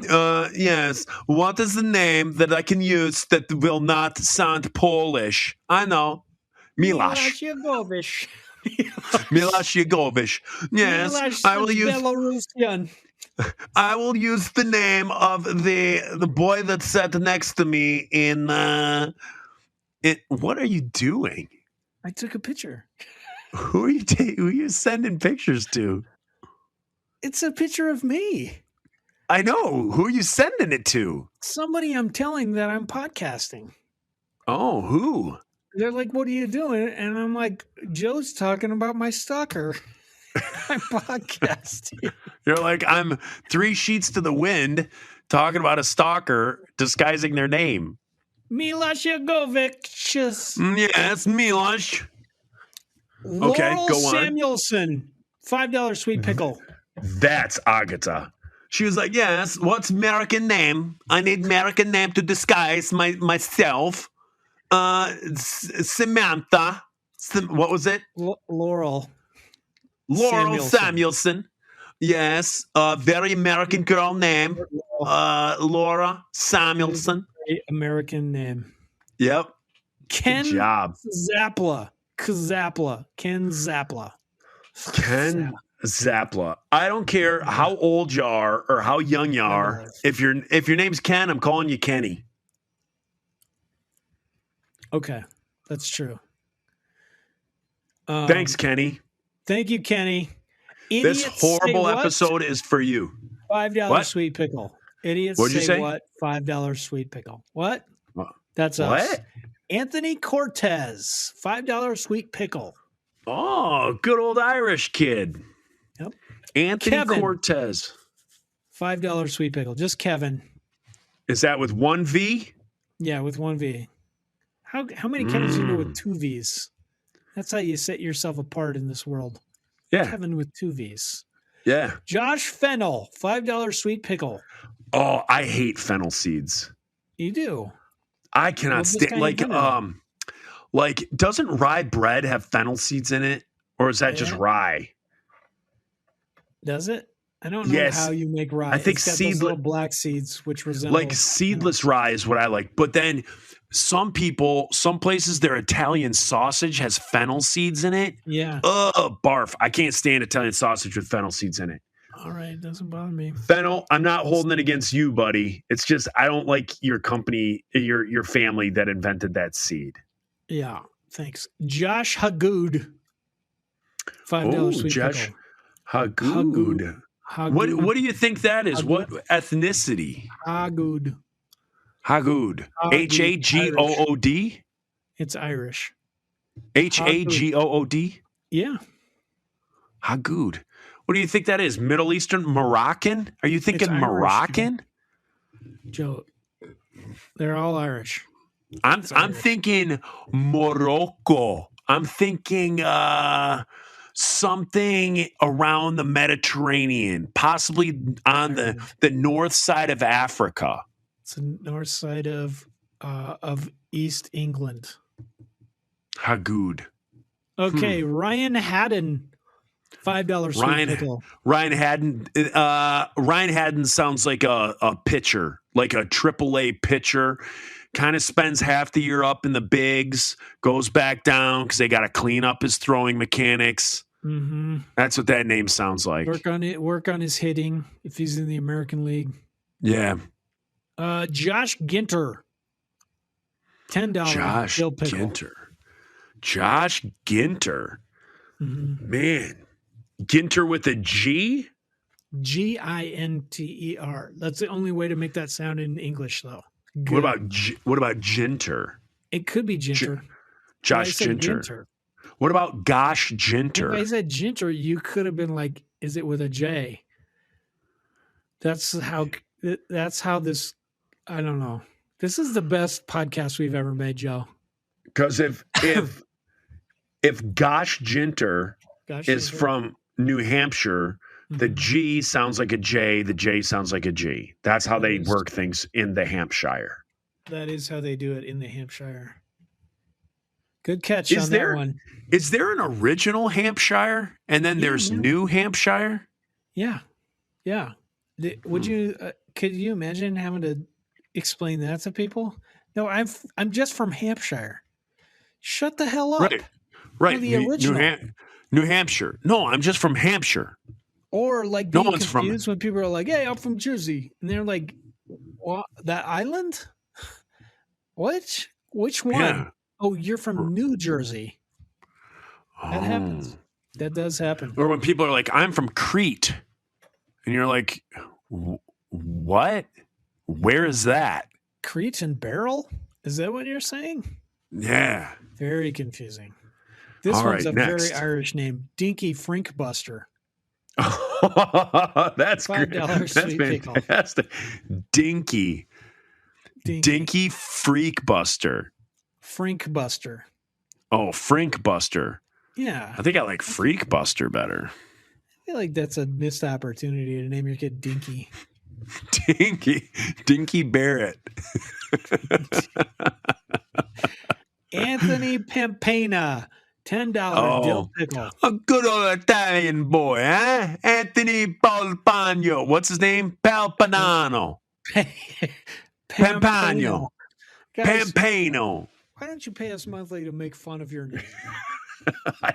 Yes. What is the name that I can use that will not sound Polish? I know. Miloš. Jogovic. Miloš Jegovic. Yes. Miloš I will is use. Belarusian. I will use the name of the boy that sat next to me in. What are you doing? I took a picture. Who are you? Who are you sending pictures to? It's a picture of me. I know. Who are you sending it to? Somebody I'm telling that I'm podcasting. Oh, who? They're like, what are you doing? And I'm like, Joe's talking about my stalker. I'm podcasting. You're like, I'm 3 sheets to the wind talking about a stalker disguising their name. Miloš Jogovic. Yes, Miloš. Okay, Laurel go on. Samuelson. $5 sweet pickle. That's Agatha. She was like, yes, what's American name? I need American name to disguise myself. Samantha. What was it? Laurel. Laurel Samuelson. Samuelson. Yes, very American girl name. Laura Samuelson. Great American name. Yep. Ken Good job. Zappla. Ken Zappla. Ken Zappla. I don't care how old you are or how young you are. If your name's Ken, I'm calling you Kenny. Okay, that's true. Thanks, Kenny. Thank you, Kenny. This Idiots say horrible what? episode is for you. $5 What? sweet pickle. Idiots What'd you say? what? $5 sweet pickle. What? What? That's us. What? Anthony Cortez. $5 sweet pickle. Oh, good old Irish kid. Yep. Anthony Kevin. Cortez. $5 sweet pickle. Just Kevin. Is that with one V? Yeah, with one V. How many Kevins do you know with Mm. 2 V's? That's how you set yourself apart in this world. Yeah. Kevin with 2 V's. Yeah. Josh Fennel, $5 sweet pickle. Oh, I hate fennel seeds. You do. I cannot What stand kind of fennel? like doesn't rye bread have fennel seeds in it? Or is that just Yeah. rye? Does it? I don't know Yes. how you make rye. I think it's got those seedless- little black seeds, which resemble Like seedless rye is what I like. But then some places, their Italian sausage has fennel seeds in it. Yeah. Barf. I can't stand Italian sausage with fennel seeds in it. All right, doesn't bother me. Fennel, I'm not holding it against you, buddy. It's just I don't like your company, your family that invented that seed. Yeah, thanks. Josh Hagood. $5 sweet Josh pickle. Hagood. Hagood. What do you think that is? What ethnicity? Hagood. Hagood. Hagood. Hagood. It's Irish. Hagood. Yeah. Hagood. What do you think that is? Middle Eastern? Moroccan? Are you thinking Irish. Moroccan? Joe, they're all Irish. I'm Irish. thinking Morocco. I'm thinking something around the Mediterranean, possibly on the north side of Africa. It's the north side of East England. Hagood. Okay, Ryan Haddon, $5 sweet pickle. Ryan Haddon sounds like a pitcher, like a AAA pitcher. Kind of spends half the year up in the bigs, goes back down because they got to clean up his throwing mechanics. Mm-hmm. That's what that name sounds like. Work on it. Work on his hitting if he's in the American League. Yeah. Josh Ginter, $10 Josh dill pickle. Ginter. Josh Ginter. Mm-hmm. Man. Ginter with a G? Ginter. That's the only way to make that sound in English, though. Good. What about Ginter? It could be Ginter. Josh Ginter. What about Gosh Ginter? If I said Ginter, you could have been like, is it with a J? That's how this, I don't know. This is the best podcast we've ever made, Joe. Because if Gosh Ginter is from New Hampshire, the G sounds like a J, the J sounds like a G. That's how they work things in the Hampshire. That is how they do it in the Hampshire. Good catch on that one. Is there an original Hampshire and then there's New Hampshire? Yeah. Yeah. Would you could you imagine having to explain that to people? No, I'm just from Hampshire. Shut the hell up. Right. The original. New Hampshire. No, I'm just from Hampshire. Or like No being one's confused when people are like, "Hey, I'm from Jersey," and they're like, "What? That island? What? Which one? Yeah. Oh, you're from New Jersey." That happens. That does happen. Or when people are like, "I'm from Crete," and you're like, "What? Where is that?" Crete and Barrel? Is that what you're saying? Yeah. Very confusing. This All one's right, a next. very Irish name. Dinky Frinkbuster. That's great. $5 That's sweet pickle. fantastic. Dinky Freakbuster. Frinkbuster. Oh, Frinkbuster. Yeah. I think I like Freakbuster better. I feel like that's a missed opportunity to name your kid Dinky. Dinky Barrett. Anthony Pampena. $10 dill pickle. A good old Italian boy, huh? Anthony Palpano. What's his name? Palpanano. Pampano. Guys, Pampano. why don't you pay us monthly to make fun of your name?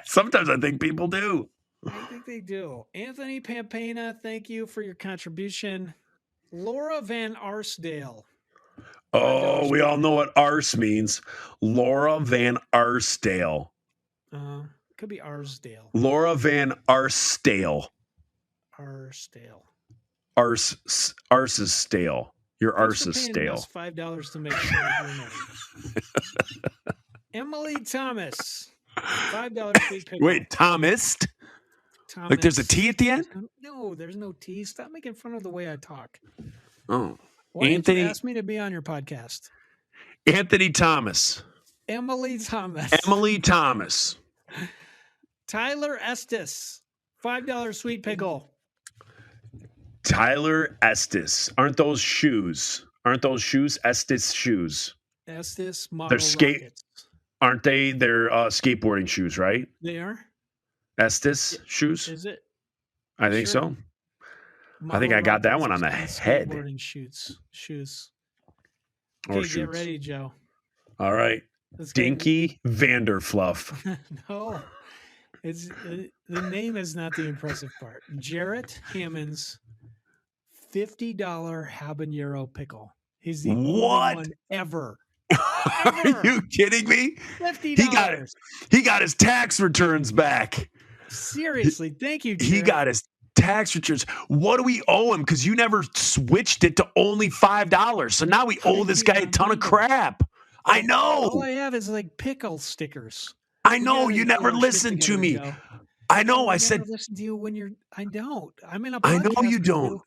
Sometimes I think people do. I think they do. Anthony Pampena, thank you for your contribution. Laura Van Arsdale. Oh, we all know what arse means. Laura Van Arsdale. Could be Arsdale. Laura Van Arsdale. Arsdale. Arse is stale. Your arse is Thanks for paying stale. us $5 to make fun of your name. Emily Thomas. $5 sweet pickle. Wait, Thomas? Like there's a T at the end? No, there's no T. Stop making fun of the way I talk. Oh. Why didn't Anthony you ask me to be on your podcast? Anthony Thomas. Emily Thomas. Emily Thomas. Tyler Estes. $5 sweet pickle. Tyler Estes. Aren't those shoes? Estes shoes. Estes model They're skate- rockets. Aren't they? They're skateboarding shoes, right? They are? Estes shoes? Is it? I think Sure. so. I think I got that one on the Motorcycles and head. Skateboarding shoes. Or Okay, get shoots. ready, Joe. All right. Let's get- Dinky Vanderfluff. No, it's the name is not the impressive part. Jarrett Hammond's $50 habanero pickle. He's the only What? one ever. Are you kidding me? $50. He got it. He got his tax returns back. Seriously, thank you. He Jarrett. got his tax returns. What do we owe him? Because you never switched it to only $5. So now we owe this guy a ton of crap. I All know. I have is like pickle stickers. I We know. gotta You get never our shit listened to together, me. Joe. I know. I I said, never listen to you when you're. I don't. I'm in a. I know podcast you with don't.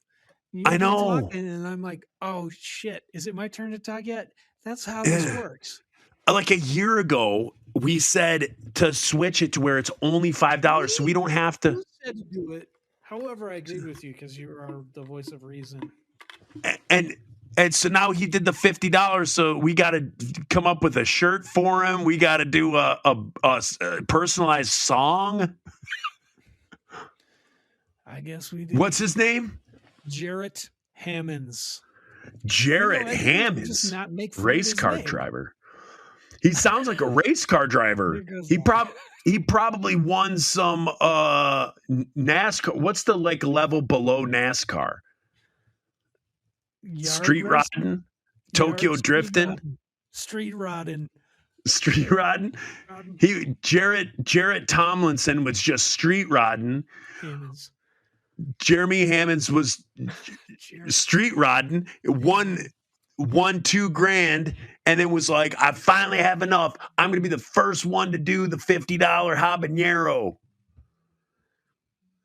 You I be know. talking, and I'm like, oh shit, is it my turn to talk yet? That's how this Yeah. works. like a year ago, we said to switch it to where it's only $5, so we don't have to. You said to do it. However, I agreed with you because you are the voice of reason. And so now he did the $50. So we got to come up with a shirt for him. We got to do a personalized song. I guess we did. What's his name? Jarrett Hammonds. Jared I think Hammonds, just not make fun of race his car name. driver. He sounds like a race car driver. There goes He that. he probably won some NASCAR. What's the like level below NASCAR? Yard Street race- rodding, Tokyo yard drifting, street rodding. street rodding. Jarrett Tomlinson was just street rodding. Hammonds. Jeremy Hammonds was Jarrett. street rodding. Won $2,000, and then was like, I finally have enough. I'm going to be the first one to do the $50 habanero.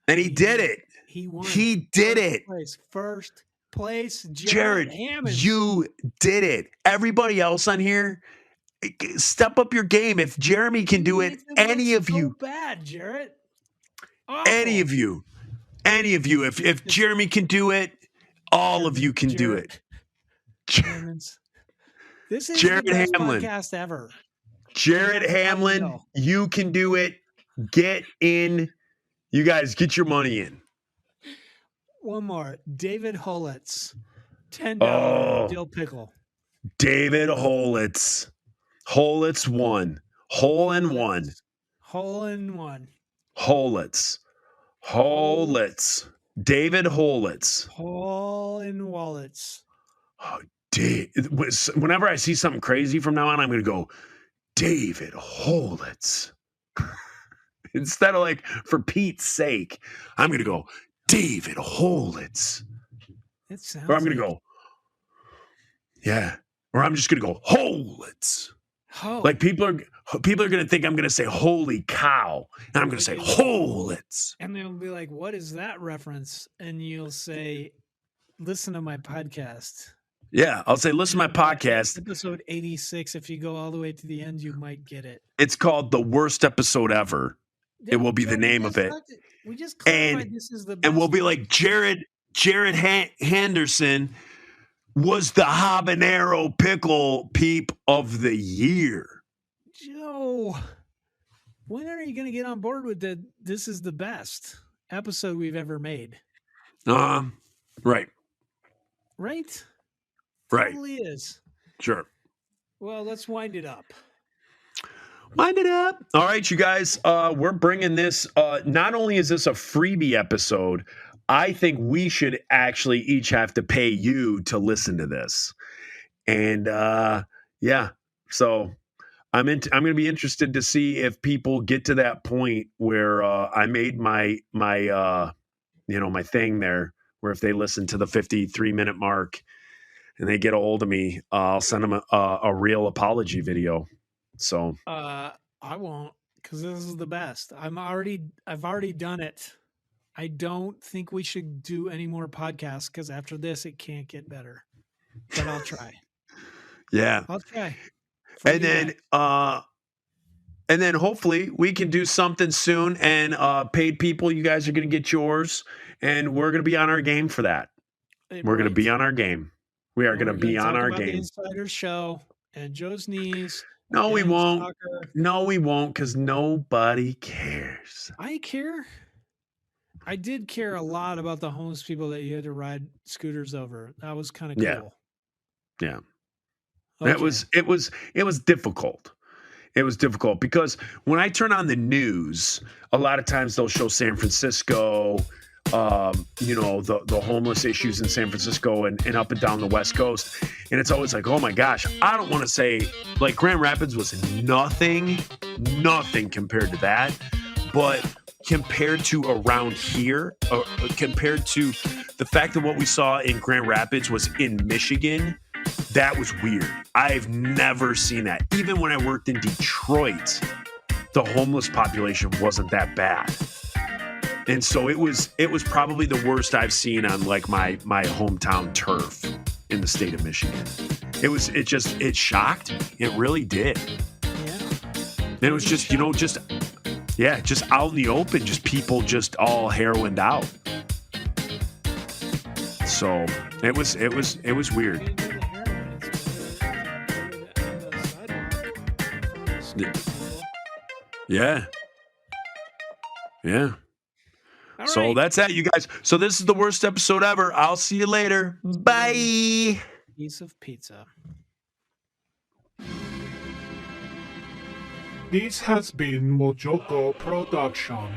And he did it. He won. He did First it. place. First place. Jared, Hammonds. you did it. Everybody else on here, step up your game. If Jeremy can do it, any of you, Bad, Jarrett. any of you, if Jeremy can do it, all of you can do it. Hammonds. This is Jared the best Hamlin. podcast ever. Jared Yeah, Hamlin, no. you can do it. Get in. You guys, get your money in. One more. David Holitz. $10 Oh. dill pickle. David Holitz. Holitz won. Hole in one. Hole in one. Holitz. Holitz. David Holitz. Hole in wallets. Whenever I see something crazy from now on, I'm going to go, David Holitz. Instead of like, for Pete's sake, I'm going to go, David Holitz. It sounds Or I'm going to go, yeah. Or I'm just going to go, Holitz. Oh, Like people are going to think I'm going to say, holy cow. And I'm going to say, Holitz. and they'll be like, what is that reference? And you'll say, listen to my podcast. Yeah. I'll say, listen to my podcast. Episode 86. If you go all the way to the end, you might get it. It's called The Worst Episode Ever. It will be the name of it. We just And- clarified this is the best. And we'll be like, Jared Henderson was the habanero pickle peep of the year. Joe, when are you going to get on board with the this is the best episode we've ever made? Right. Right? Right. Totally is. Sure. Well, let's wind it up. Wind it up. All right, you guys. We're bringing this. Not only is this a freebie episode, I think we should actually each have to pay you to listen to this. And yeah, so I'm going to be interested to see if people get to that point where I made my my thing there, where if they listen to the 53-minute mark and they get a hold of me, I'll send them a real apology video. So I won't, because this is the best. I've already done it. I don't think we should do any more podcasts because after this it can't get better. But I'll try. yeah. I'll try. And then hopefully we can do something soon, and paid people, you guys are going to get yours, and we're going to be on our game for that. We're going to be on our game. We are going to be on our The game. Insider Show and Joe's knees. No, we and won't. soccer. No, we won't, because nobody cares. I care. I did care a lot about the homeless people that you had to ride scooters over. That was kind of Yeah. cool. Yeah. Okay. It was difficult. It was difficult because when I turn on the news, a lot of times they'll show San Francisco, the homeless issues in San Francisco and up and down the West Coast. And it's always like, oh my gosh, I don't want to say like Grand Rapids was nothing compared to that. But compared to around here, compared to the fact that what we saw in Grand Rapids was in Michigan, that was weird. I've never seen that. Even when I worked in Detroit, the homeless population wasn't that bad. And so it was probably the worst I've seen on like my hometown turf in the state of Michigan. It shocked. It really did. Yeah. And it was just, just out in the open, just people just all heroined out. So it was weird. Yeah. Yeah. All So right. that's that, you guys. So this is the worst episode ever. I'll see you later. Bye. Piece of pizza. This has been Mojoko Production.